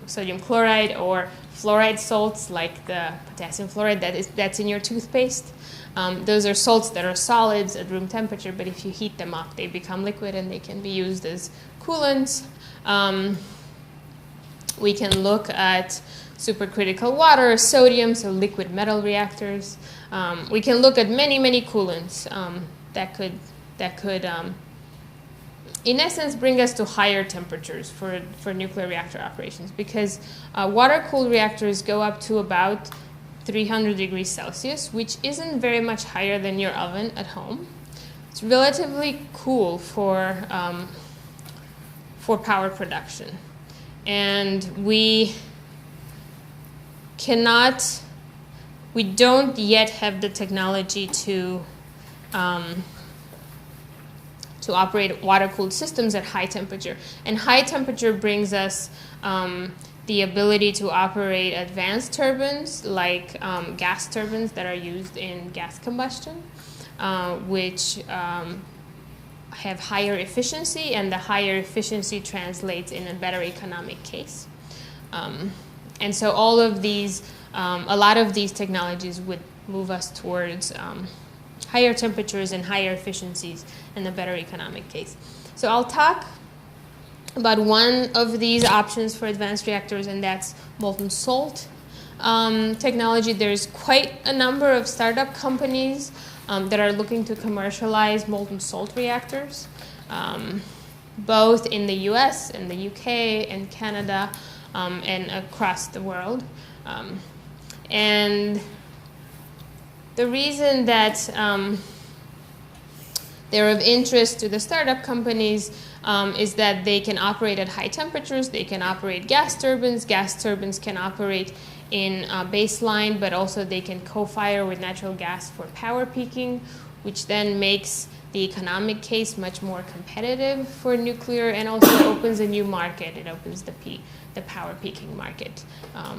[SPEAKER 2] sodium chloride or fluoride salts like the potassium fluoride that's in your toothpaste. Those are salts that are solids at room temperature, but if you heat them up, they become liquid and they can be used as coolants. We can look at supercritical water, sodium, so liquid metal reactors. We can look at many coolants that could in essence bring us to higher temperatures for nuclear reactor operations, because water-cooled reactors go up to about 300 degrees Celsius, which isn't very much higher than your oven at home. It's relatively cool for power production. And we don't yet have the technology to operate water-cooled systems at high temperature. And high temperature brings us the ability to operate advanced turbines like gas turbines that are used in gas combustion, which have higher efficiency, and the higher efficiency translates in a better economic case. And so all of these, a lot of these technologies would move us towards higher temperatures and higher efficiencies and a better economic case. So I'll talk about one of these options for advanced reactors, and that's molten salt technology. There's quite a number of startup companies that are looking to commercialize molten salt reactors, both in the US and the UK and Canada and across the world. And the reason that they're of interest to the startup companies is that they can operate at high temperatures, they can operate gas turbines can operate in baseline, but also they can co-fire with natural gas for power peaking, which then makes the economic case much more competitive for nuclear and also opens a new market. It opens the power peaking market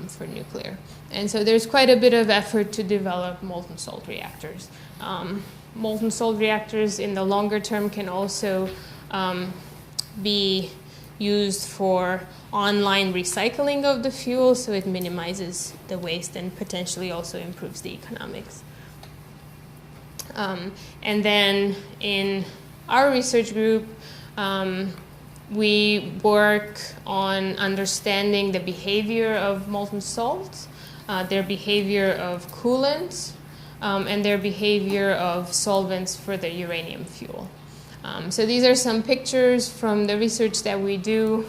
[SPEAKER 2] for nuclear. And so there's quite a bit of effort to develop molten salt reactors. Molten salt reactors in the longer term can also be used for online recycling of the fuel, so it minimizes the waste and potentially also improves the economics. And then in our research group, we work on understanding the behavior of molten salts, their behavior of coolants, and their behavior of solvents for the uranium fuel. So these are some pictures from the research that we do.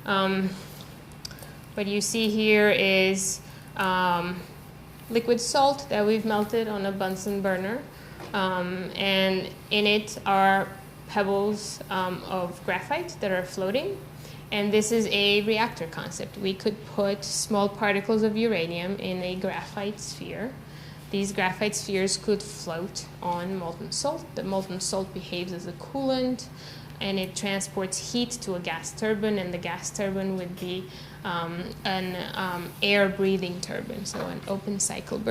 [SPEAKER 2] What you see here is liquid salt that we've melted on a Bunsen burner. And in it are pebbles of graphite that are floating. And this is a reactor concept. We could put small particles of uranium in a graphite sphere. These graphite spheres could float on molten salt. The molten salt behaves as a coolant, and it transports heat to a gas turbine, and the gas turbine would be an air-breathing turbine, so an open cycle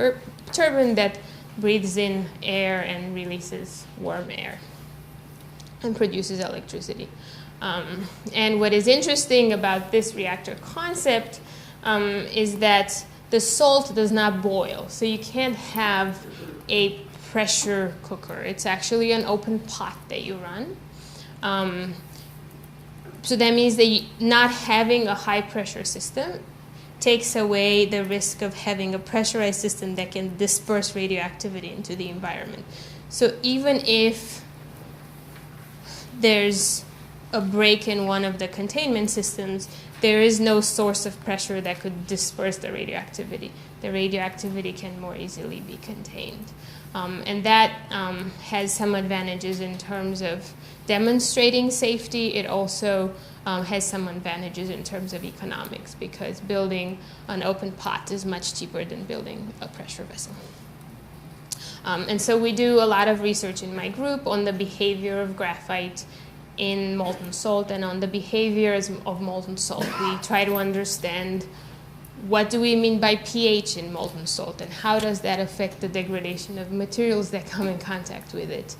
[SPEAKER 2] turbine that breathes in air and releases warm air and produces electricity. And what is interesting about this reactor concept is that the salt does not boil, so you can't have a pressure cooker. It's actually an open pot that you run. So that means that not having a high pressure system takes away the risk of having a pressurized system that can disperse radioactivity into the environment. So even if there's a break in one of the containment systems, there is no source of pressure that could disperse the radioactivity. The radioactivity can more easily be contained. And that has some advantages in terms of demonstrating safety. It also has some advantages in terms of economics, because building an open pot is much cheaper than building a pressure vessel. And so we do a lot of research in my group on the behavior of graphite in molten salt and on the behaviors of molten salt. We try to understand what do we mean by pH in molten salt and how does that affect the degradation of materials that come in contact with it.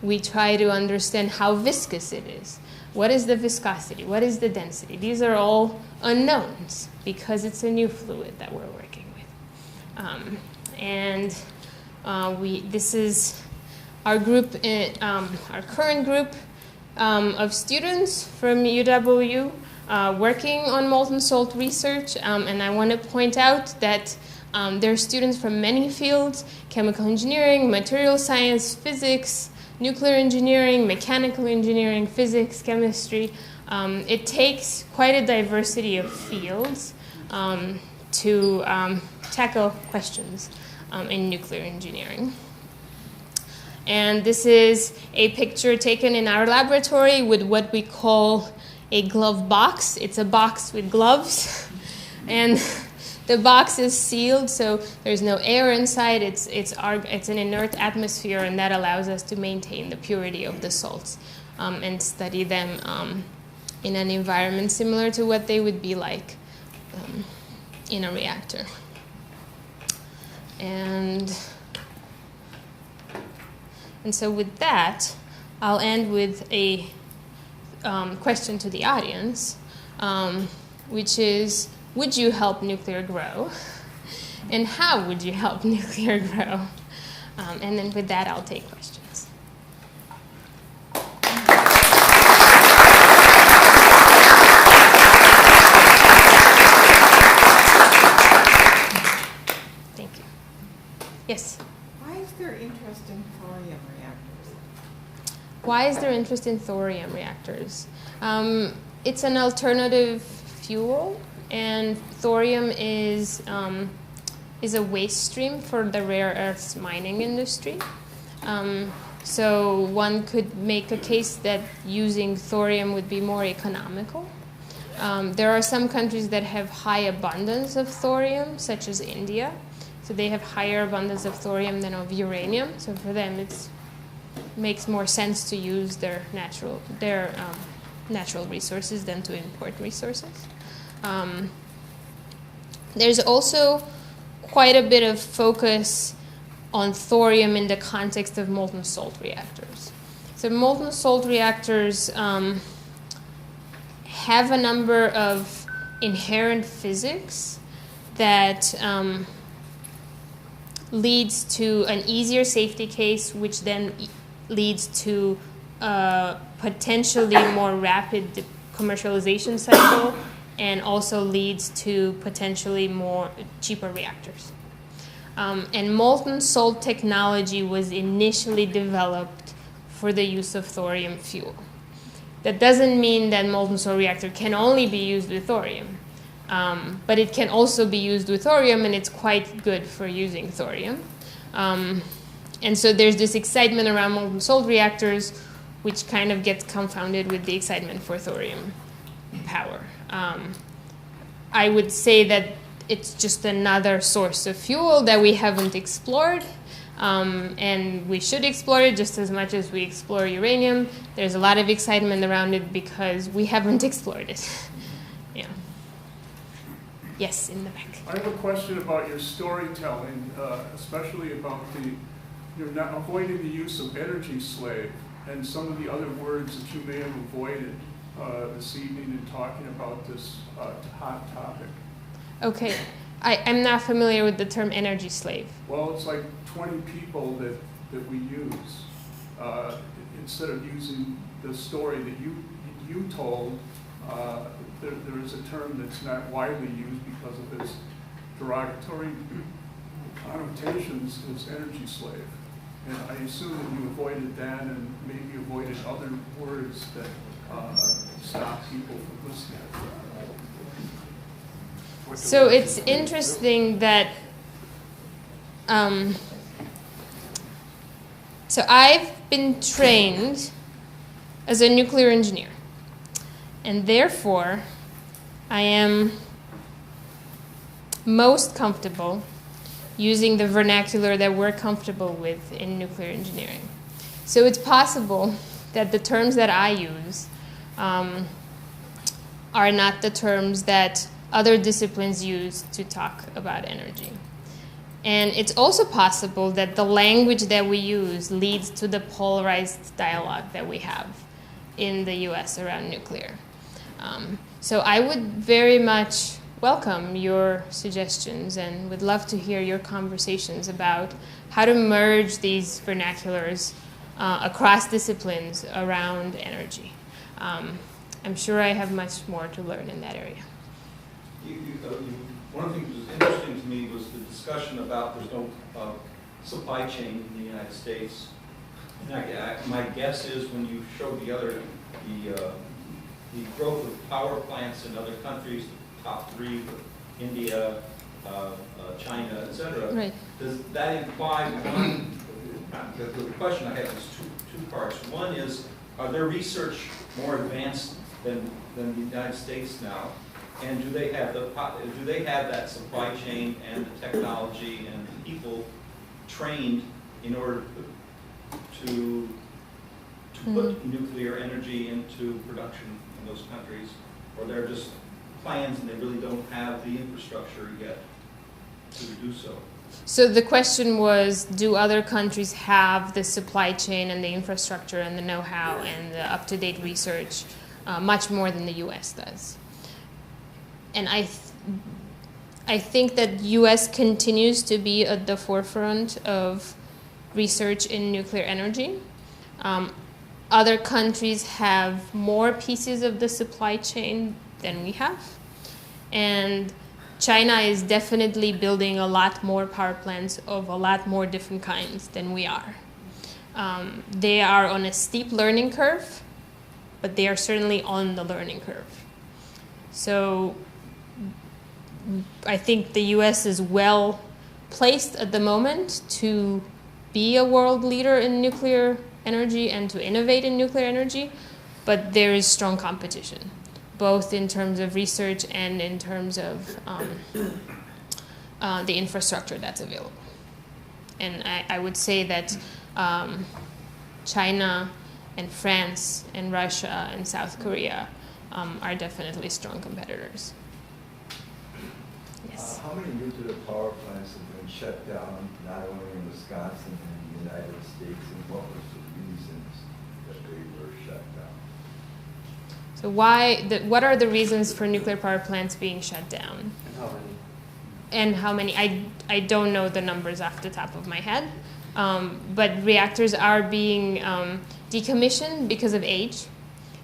[SPEAKER 2] We try to understand how viscous it is. What is the viscosity? What is the density? These are all unknowns because it's a new fluid that we're working with. This is our group, our current group of students from UW working on molten salt research. And I want to point out that there are students from many fields: chemical engineering, material science, physics, nuclear engineering, mechanical engineering, physics, chemistry. It takes quite a diversity of fields to tackle questions in nuclear engineering. And this is a picture taken in our laboratory with what we call a glove box. It's a box with gloves. And the box is sealed, so there's no air inside. It's an inert atmosphere, and that allows us to maintain the purity of the salts and study them in an environment similar to what they would be like in a reactor. And so with that, I'll end with a question to the audience, which is, would you help nuclear grow? And how would you help nuclear grow? And then with that, I'll take questions. Thank you. Yes?
[SPEAKER 8] Why is there interest in thorium reactors?
[SPEAKER 2] Why is there interest in thorium reactors? It's an alternative fuel, and thorium is a waste stream for the rare earths mining industry. So one could make a case that using thorium would be more economical. There are some countries that have high abundance of thorium, such as India. So they have higher abundance of thorium than of uranium. So for them, it makes more sense to use their natural resources than to import resources. There's also quite a bit of focus on thorium in the context of molten salt reactors. So molten salt reactors have a number of inherent physics that leads to an easier safety case, which then leads to a potentially more rapid commercialization cycle, and also leads to potentially more cheaper reactors. And molten salt technology was initially developed for the use of thorium fuel. That doesn't mean that molten salt reactor can only be used with thorium, but it can also be used with thorium, and it's quite good for using thorium. And so there's this excitement around molten salt reactors, which kind of gets confounded with the excitement for thorium power. I would say that it's just another source of fuel that we haven't explored, and we should explore it just as much as we explore uranium. There's a lot of excitement around it because we haven't explored it. Yeah. Yes, in the back.
[SPEAKER 9] I have a question about your storytelling, especially about you're not avoiding the use of energy slave and some of the other words that you may have avoided this evening in talking about this hot topic.
[SPEAKER 2] Okay, I'm not familiar with the term energy slave.
[SPEAKER 9] Well, it's like 20 people that we use. Instead of using the story that you told, there is a term that's not widely used because of its derogatory connotations as energy slave. And I assume that you avoided that and maybe avoided other words that stop people from listening.
[SPEAKER 2] So it's interesting that, so I've been trained as a nuclear engineer, and therefore I am most comfortable using the vernacular that we're comfortable with in nuclear engineering. So it's possible that the terms that I use are not the terms that other disciplines use to talk about energy. And it's also possible that the language that we use leads to the polarized dialogue that we have in the US around nuclear. So I would very much welcome your suggestions and would love to hear your conversations about how to merge these vernaculars across disciplines around energy. I'm sure I have much more to learn in that area.
[SPEAKER 10] One of the things that was interesting to me was the discussion about there's no supply chain in the United States. And my guess is when you showed the growth of power plants in other countries, the top three, India, China, etc. Right. Does that imply one? The question I have is two parts. One is, are their research more advanced than the United States now? And do they have that supply chain and the technology and the people trained in order to put nuclear energy into production in those countries, or they're just plans and they really don't have the infrastructure yet to do so?
[SPEAKER 2] So the question was, do other countries have the supply chain and the infrastructure and the know-how and the up-to-date research much more than the U.S. does? And I think that U.S. continues to be at the forefront of research in nuclear energy. Other countries have more pieces of the supply chain than we have. And China is definitely building a lot more power plants of a lot more different kinds than we are. They are on a steep learning curve, but they are certainly on the learning curve. So I think the US is well placed at the moment to be a world leader in nuclear energy and to innovate in nuclear energy, but there is strong competition, both in terms of research and in terms of the infrastructure that's available. And I would say that China and France and Russia and South Korea are definitely strong competitors. Yes.
[SPEAKER 11] How many nuclear power plants have been shut down, not only in Wisconsin and the United States, and what was the reasons that they were shut down?
[SPEAKER 2] So what are the reasons for nuclear power plants being shut down?
[SPEAKER 11] And how many?
[SPEAKER 2] And how many? I don't know the numbers off the top of my head, but reactors are being decommissioned because of age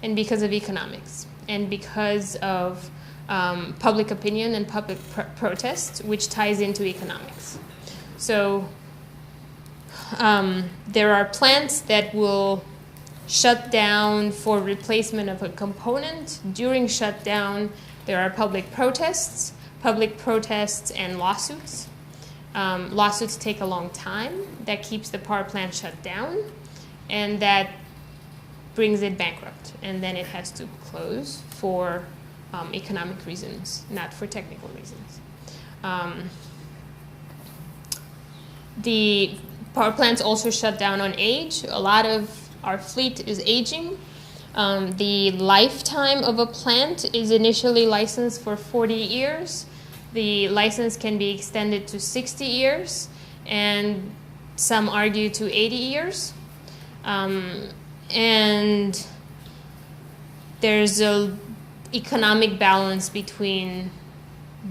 [SPEAKER 2] and because of economics and because of public opinion and public protest, which ties into economics. So there are plants that will shut down for replacement of a component. During shutdown, there are public protests and lawsuits. Lawsuits take a long time. That keeps the power plant shut down, and that brings it bankrupt. And then it has to close for economic reasons, not for technical reasons. The power plants also shut down on age. A lot of our fleet is aging. The lifetime of a plant is initially licensed for 40 years. The license can be extended to 60 years, and some argue to 80 years. And there's an economic balance between,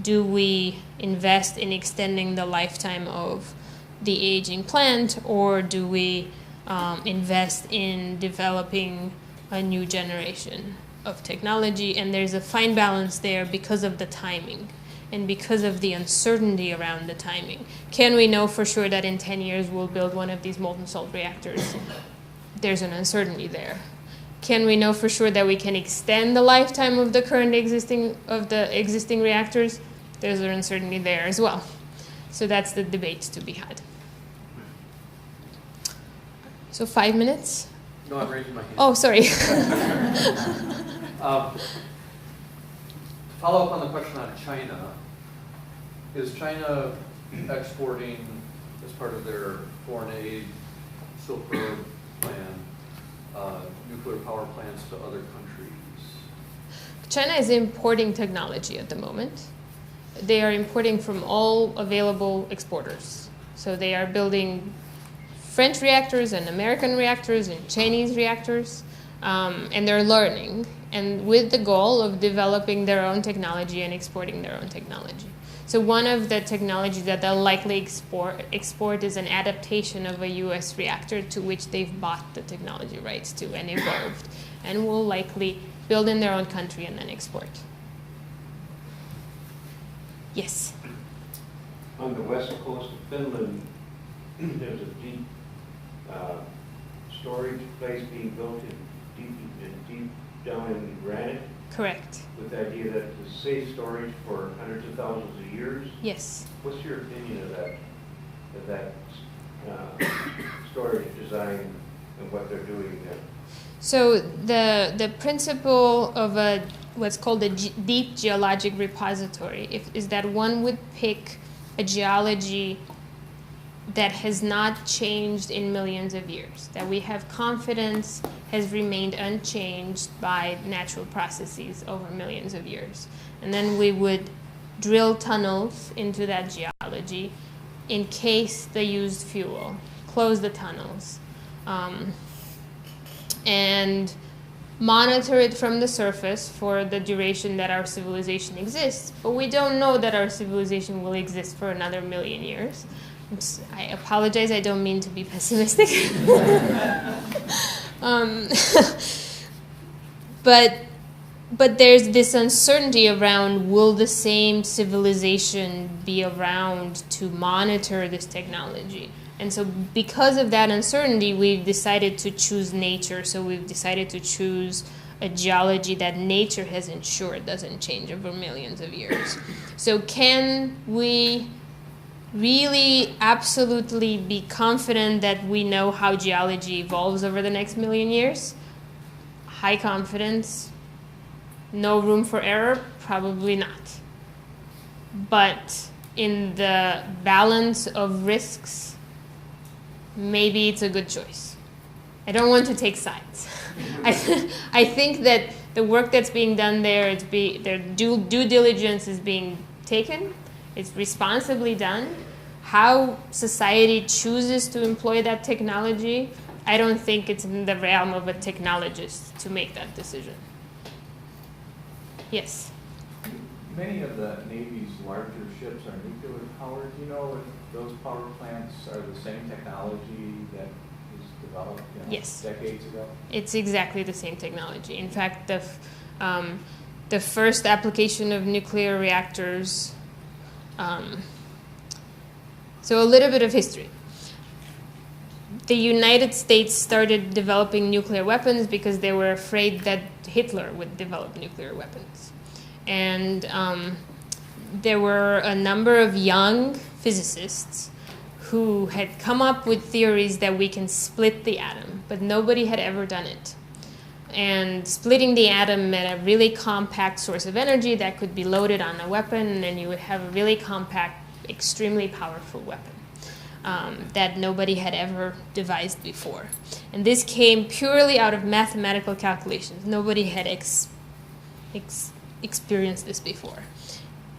[SPEAKER 2] do we invest in extending the lifetime of the aging plant, or do we invest in developing a new generation of technology? And there's a fine balance there because of the timing and because of the uncertainty around the timing. Can we know for sure that in 10 years we'll build one of these molten salt reactors? There's an uncertainty there. Can we know for sure that we can extend the lifetime of the existing reactors? There's an uncertainty there as well. So that's the debate to be had. So 5 minutes?
[SPEAKER 12] No, I'm raising my hand.
[SPEAKER 2] Oh, sorry.
[SPEAKER 12] Follow up on the question on China. Is China exporting, as part of their foreign aid Silk Road plan, nuclear power plants to other countries?
[SPEAKER 2] China is importing technology at the moment. They are importing from all available exporters. So they are building French reactors and American reactors and Chinese reactors, and they're learning, and with the goal of developing their own technology and exporting their own technology. So one of the technologies that they'll likely export is an adaptation of a U.S. reactor to which they've bought the technology rights to and evolved, and will likely build in their own country and then export. Yes?
[SPEAKER 13] On the west coast of Finland, there's a deep storage place being built deep down in granite.
[SPEAKER 2] Correct.
[SPEAKER 13] With the idea that it's safe storage for hundreds of thousands of years.
[SPEAKER 2] Yes.
[SPEAKER 13] What's your opinion of that storage design and what they're doing there?
[SPEAKER 2] So the principle of what's called a deep geologic repository is that one would pick a geology that has not changed in millions of years, that we have confidence has remained unchanged by natural processes over millions of years. And then we would drill tunnels into that geology, encase the used fuel, close the tunnels, and monitor it from the surface for the duration that our civilization exists, but we don't know that our civilization will exist for another 1,000,000 years. I apologize, I don't mean to be pessimistic. But there's this uncertainty around, will the same civilization be around to monitor this technology? And so because of that uncertainty, we've decided to choose nature. So we've decided to choose a geology that nature has ensured doesn't change over millions of years. So can we really absolutely be confident that we know how geology evolves over the next 1,000,000 years? High confidence. No room for error? Probably not. But in the balance of risks, maybe it's a good choice. I don't want to take sides. I think that the work that's being done there, their due diligence is being taken. It's responsibly done. How society chooses to employ that technology, I don't think it's in the realm of a technologist to make that decision. Yes?
[SPEAKER 14] Many of the Navy's larger ships are nuclear powered. Do you know if those power plants are the same technology that was developed
[SPEAKER 2] yes.
[SPEAKER 14] decades ago?
[SPEAKER 2] It's exactly the same technology. In fact, the first application of nuclear reactors, so a little bit of history. The United States started developing nuclear weapons because they were afraid that Hitler would develop nuclear weapons. And there were a number of young physicists who had come up with theories that we can split the atom, but nobody had ever done it. And splitting the atom meant a really compact source of energy that could be loaded on a weapon, and then you would have a really compact, extremely powerful weapon that nobody had ever devised before. And this came purely out of mathematical calculations. Nobody had experienced this before.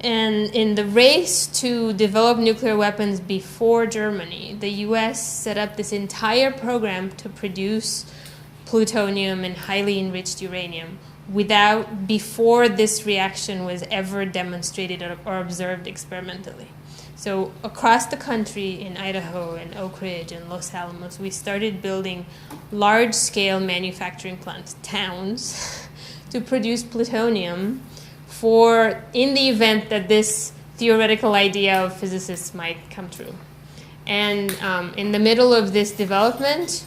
[SPEAKER 2] And in the race to develop nuclear weapons before Germany, the US set up this entire program to produce plutonium and highly enriched uranium before this reaction was ever demonstrated or observed experimentally. So across the country, in Idaho and Oak Ridge and Los Alamos, we started building large-scale manufacturing plants, towns, to produce plutonium in the event that this theoretical idea of physicists might come true. And in the middle of this development,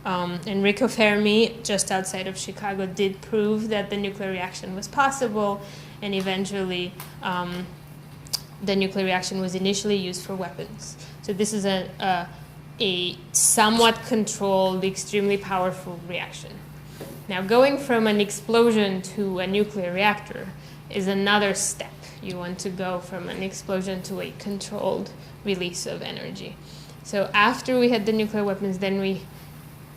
[SPEAKER 2] Enrico Fermi, just outside of Chicago, did prove that the nuclear reaction was possible, and eventually the nuclear reaction was initially used for weapons. So this is a somewhat controlled, extremely powerful reaction. Now, going from an explosion to a nuclear reactor is another step. You want to go from an explosion to a controlled release of energy. So after we had the nuclear weapons, then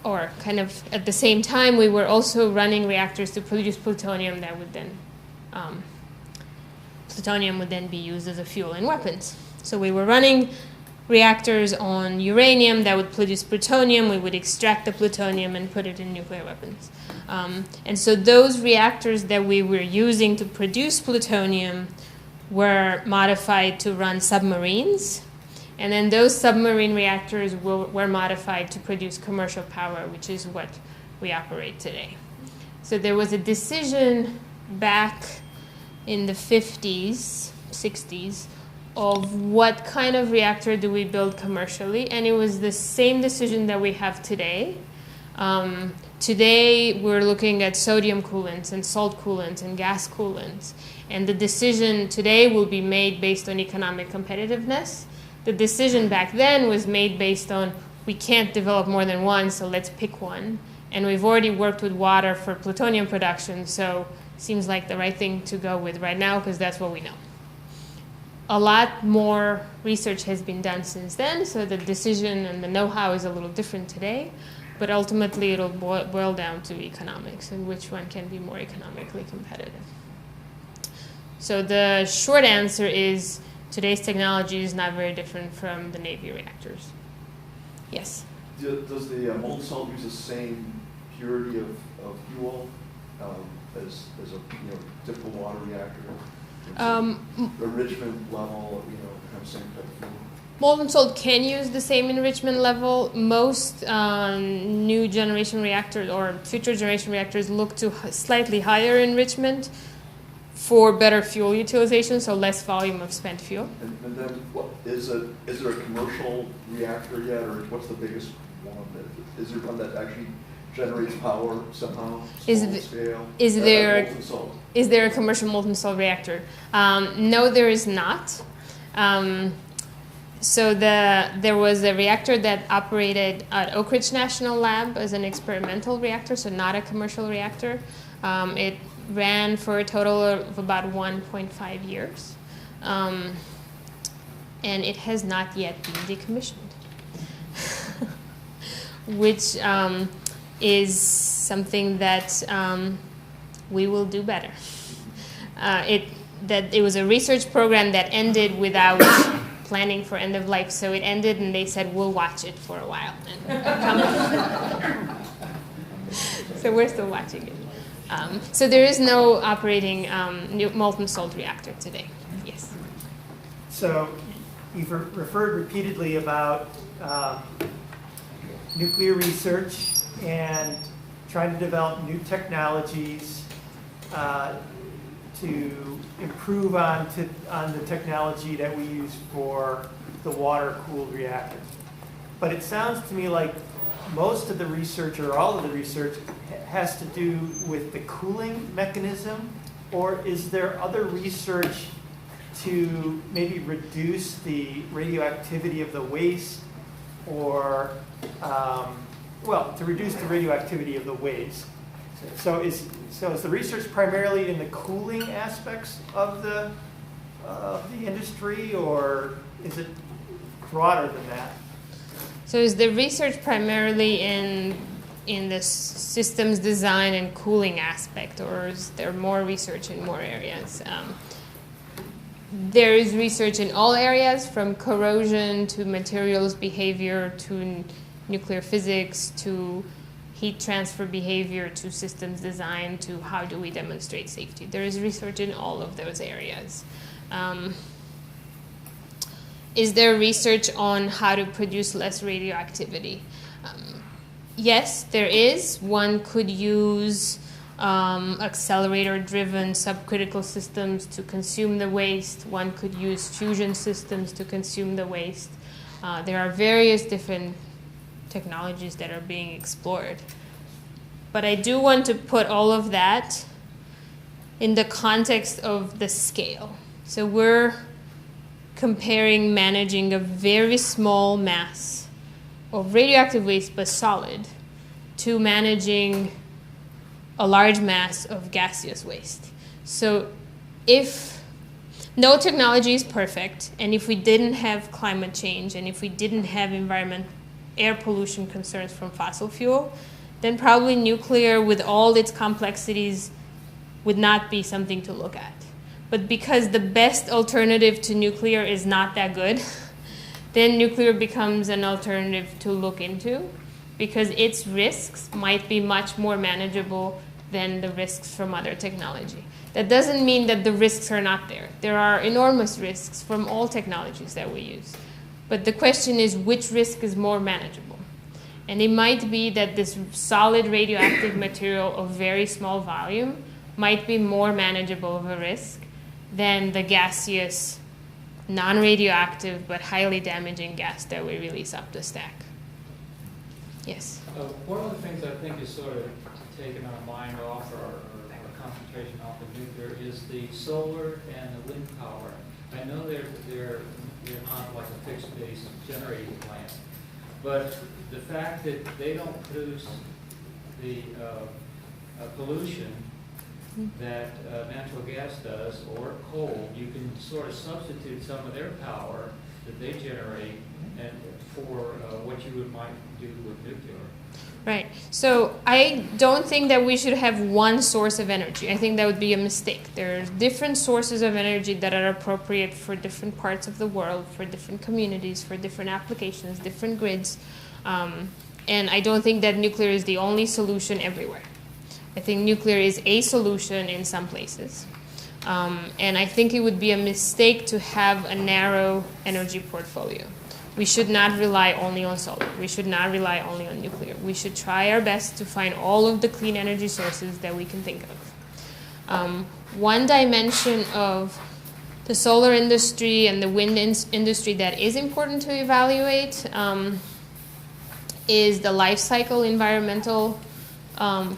[SPEAKER 2] or kind of at the same time, we were also running reactors to produce plutonium that would then be used as a fuel in weapons. So we were running reactors on uranium that would produce plutonium. We would extract the plutonium and put it in nuclear weapons. And so those reactors that we were using to produce plutonium were modified to run submarines. And then those submarine reactors were modified to produce commercial power, which is what we operate today. So there was a decision back in the 50s, 60s, of what kind of reactor do we build commercially, and it was the same decision that we have today. Today, we're looking at sodium coolants and salt coolants and gas coolants, and the decision today will be made based on economic competitiveness. The decision back then was made based on, we can't develop more than one, so let's pick one. And we've already worked with water for plutonium production, so seems like the right thing to go with right now because that's what we know. A lot more research has been done since then, so the decision and the know-how is a little different today, but ultimately it'll boil down to economics and which one can be more economically competitive. So the short answer is today's technology is not very different from the Navy reactors. Yes?
[SPEAKER 6] Does the molten salt use the same purity of fuel as a typical water reactor? Enrichment level, kind of same type of thing?
[SPEAKER 2] Molten salt can use the same enrichment level. Most new generation reactors or future generation reactors look to slightly higher enrichment for better fuel utilization, so less volume of spent fuel.
[SPEAKER 6] And then, is there a commercial reactor yet, or what's the biggest one? Is there one that actually generates power somehow? Scale?
[SPEAKER 2] Is there
[SPEAKER 6] molten salt?
[SPEAKER 2] Is there a commercial molten salt reactor? No, there is not. So there was a reactor that operated at Oak Ridge National Lab as an experimental reactor, so not a commercial reactor. It ran for a total of about 1.5 years. And it has not yet been decommissioned, which is something that we will do better. It was a research program that ended without planning for end of life, so it ended and they said, we'll watch it for a while. So we're still watching it. So there is no operating molten salt reactor today. Yes.
[SPEAKER 7] So you've referred repeatedly about nuclear research and trying to develop new technologies to improve on the technology that we use for the water-cooled reactor. But it sounds to me like most of the research, or all of the research, has to do with the cooling mechanism, or is there other research to maybe reduce the radioactivity of the waste, or, to reduce the radioactivity of the waste? So is the research primarily in the cooling aspects of the industry, or is it broader than that?
[SPEAKER 2] So is the research primarily in the systems design and cooling aspect, or is there more research in more areas? There is research in all areas, from corrosion to materials behavior to nuclear physics to heat transfer behavior to systems design to how do we demonstrate safety. There is research in all of those areas. Is there research on how to produce less radioactivity? Yes, there is. One could use accelerator-driven subcritical systems to consume the waste. One could use fusion systems to consume the waste. There are various different technologies that are being explored. But I do want to put all of that in the context of the scale. So we're comparing managing a very small mass of radioactive waste, but solid, to managing a large mass of gaseous waste. So if no technology is perfect, and if we didn't have climate change, and if we didn't have air pollution concerns from fossil fuel, then probably nuclear, with all its complexities, would not be something to look at. But because the best alternative to nuclear is not that good, then nuclear becomes an alternative to look into, because its risks might be much more manageable than the risks from other technology. That doesn't mean that the risks are not there. There are enormous risks from all technologies that we use. But the question is, which risk is more manageable? And it might be that this solid radioactive material of very small volume might be more manageable of a risk than the gaseous, non-radioactive, but highly damaging gas that we release up the stack. Yes?
[SPEAKER 15] One of the things I think is sort of taking our mind off, or concentration off of nuclear, is the solar and the wind power. I know they're not like a fixed base generating plant, but the fact that they don't produce the pollution that natural gas does, or coal, you can sort of substitute some of their power that they generate and for what you might do with nuclear.
[SPEAKER 2] Right. So I don't think that we should have one source of energy. I think that would be a mistake. There are different sources of energy that are appropriate for different parts of the world, for different communities, for different applications, different grids. And I don't think that nuclear is the only solution everywhere. I think nuclear is a solution in some places. And I think it would be a mistake to have a narrow energy portfolio. We should not rely only on solar. We should not rely only on nuclear. We should try our best to find all of the clean energy sources that we can think of. One dimension of the solar industry and the wind industry that is important to evaluate is the life cycle environmental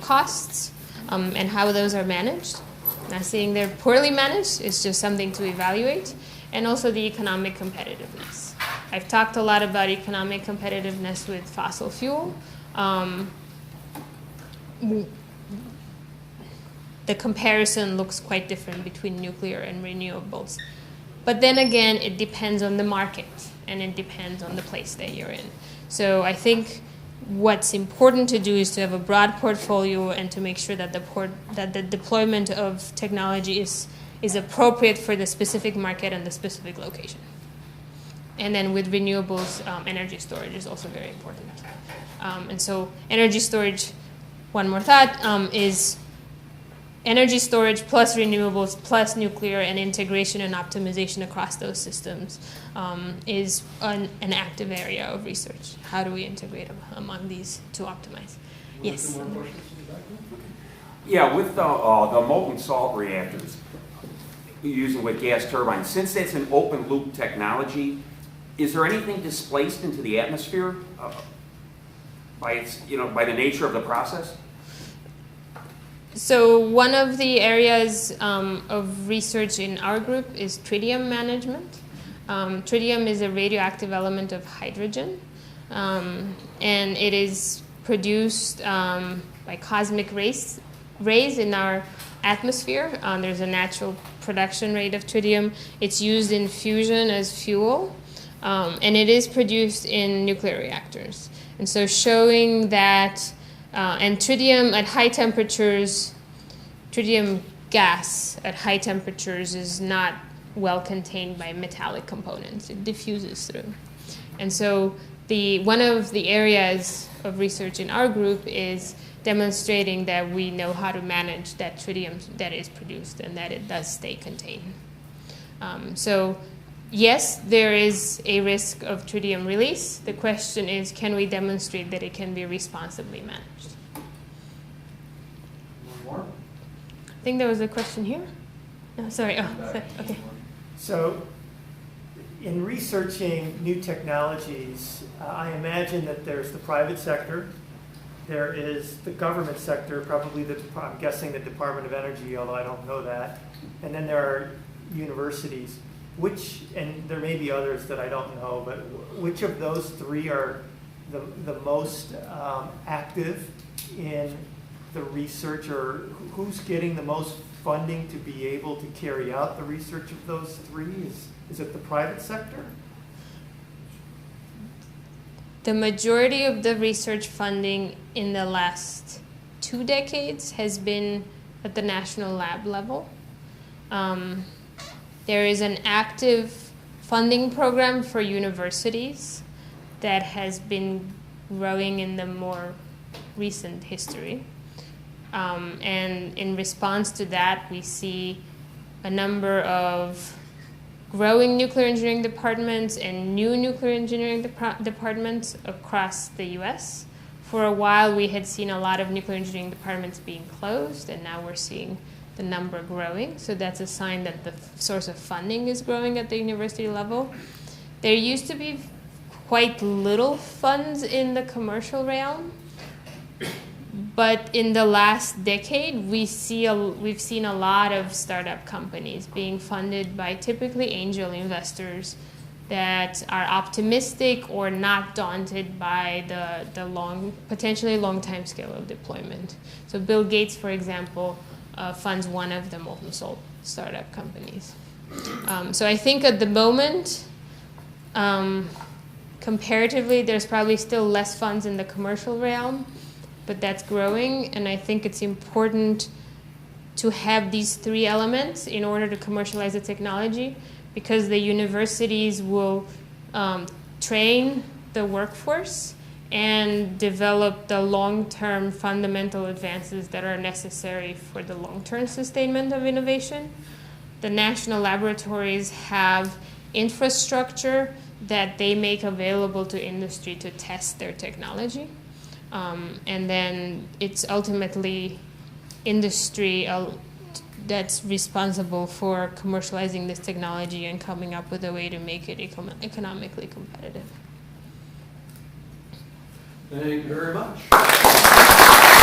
[SPEAKER 2] costs and how those are managed. Not saying they're poorly managed, it's just something to evaluate. And also the economic competitiveness. I've talked a lot about economic competitiveness with fossil fuel. The comparison looks quite different between nuclear and renewables. But then again, it depends on the market, and it depends on the place that you're in. So I think what's important to do is to have a broad portfolio and to make sure that the deployment of technology is appropriate for the specific market and the specific location. And then with renewables, energy storage is also very important. And so energy storage, one more thought, is energy storage plus renewables plus nuclear and integration and optimization across those systems is an active area of research. How do we integrate among these to optimize? Yes.
[SPEAKER 16] Yeah, with the molten salt reactors using with gas turbines, since it's an open loop technology, is there anything displaced into the atmosphere by its, by the nature of the process?
[SPEAKER 2] So one of the areas of research in our group is tritium management. Tritium is a radioactive element of hydrogen, and it is produced by cosmic rays in our atmosphere. There's a natural production rate of tritium. It's used in fusion as fuel, and it is produced in nuclear reactors. And so showing that, and tritium at high temperatures, tritium gas at high temperatures is not well contained by metallic components. It diffuses through. And so one of the areas of research in our group is demonstrating that we know how to manage that tritium that is produced and that it does stay contained. So yes, there is a risk of tritium release. The question is, can we demonstrate that it can be responsibly managed?
[SPEAKER 12] One more?
[SPEAKER 2] I think there was a question here. No, sorry. Oh, sorry. Okay.
[SPEAKER 7] So in researching new technologies, I imagine that there's the private sector, there is the government sector, probably I'm guessing the Department of Energy, although I don't know that, and then there are universities. And there may be others that I don't know, but which of those three are the most active in the research, or who's getting the most funding to be able to carry out the research of those three? Is it the private sector?
[SPEAKER 2] The majority of the research funding in the last 2 decades has been at the national lab level. There is an active funding program for universities that has been growing in the more recent history. And in response to that, we see a number of growing nuclear engineering departments and new nuclear engineering departments across the US. For a while, we had seen a lot of nuclear engineering departments being closed, and now we're seeing the number growing. So that's a sign that the source of funding is growing at the university level. There used to be quite little funds in the commercial realm, but in the last decade, we've seen a lot of startup companies being funded by typically angel investors that are optimistic or not daunted by the potentially long time scale of deployment. So Bill Gates, for example, funds one of the molten salt startup companies. So I think at the moment, comparatively, there's probably still less funds in the commercial realm, but that's growing, and I think it's important to have these 3 elements in order to commercialize the technology, because the universities will train the workforce and develop the long-term fundamental advances that are necessary for the long-term sustainment of innovation. The national laboratories have infrastructure that they make available to industry to test their technology. And then it's ultimately industry that's responsible for commercializing this technology and coming up with a way to make it economically competitive.
[SPEAKER 12] Thank you very much.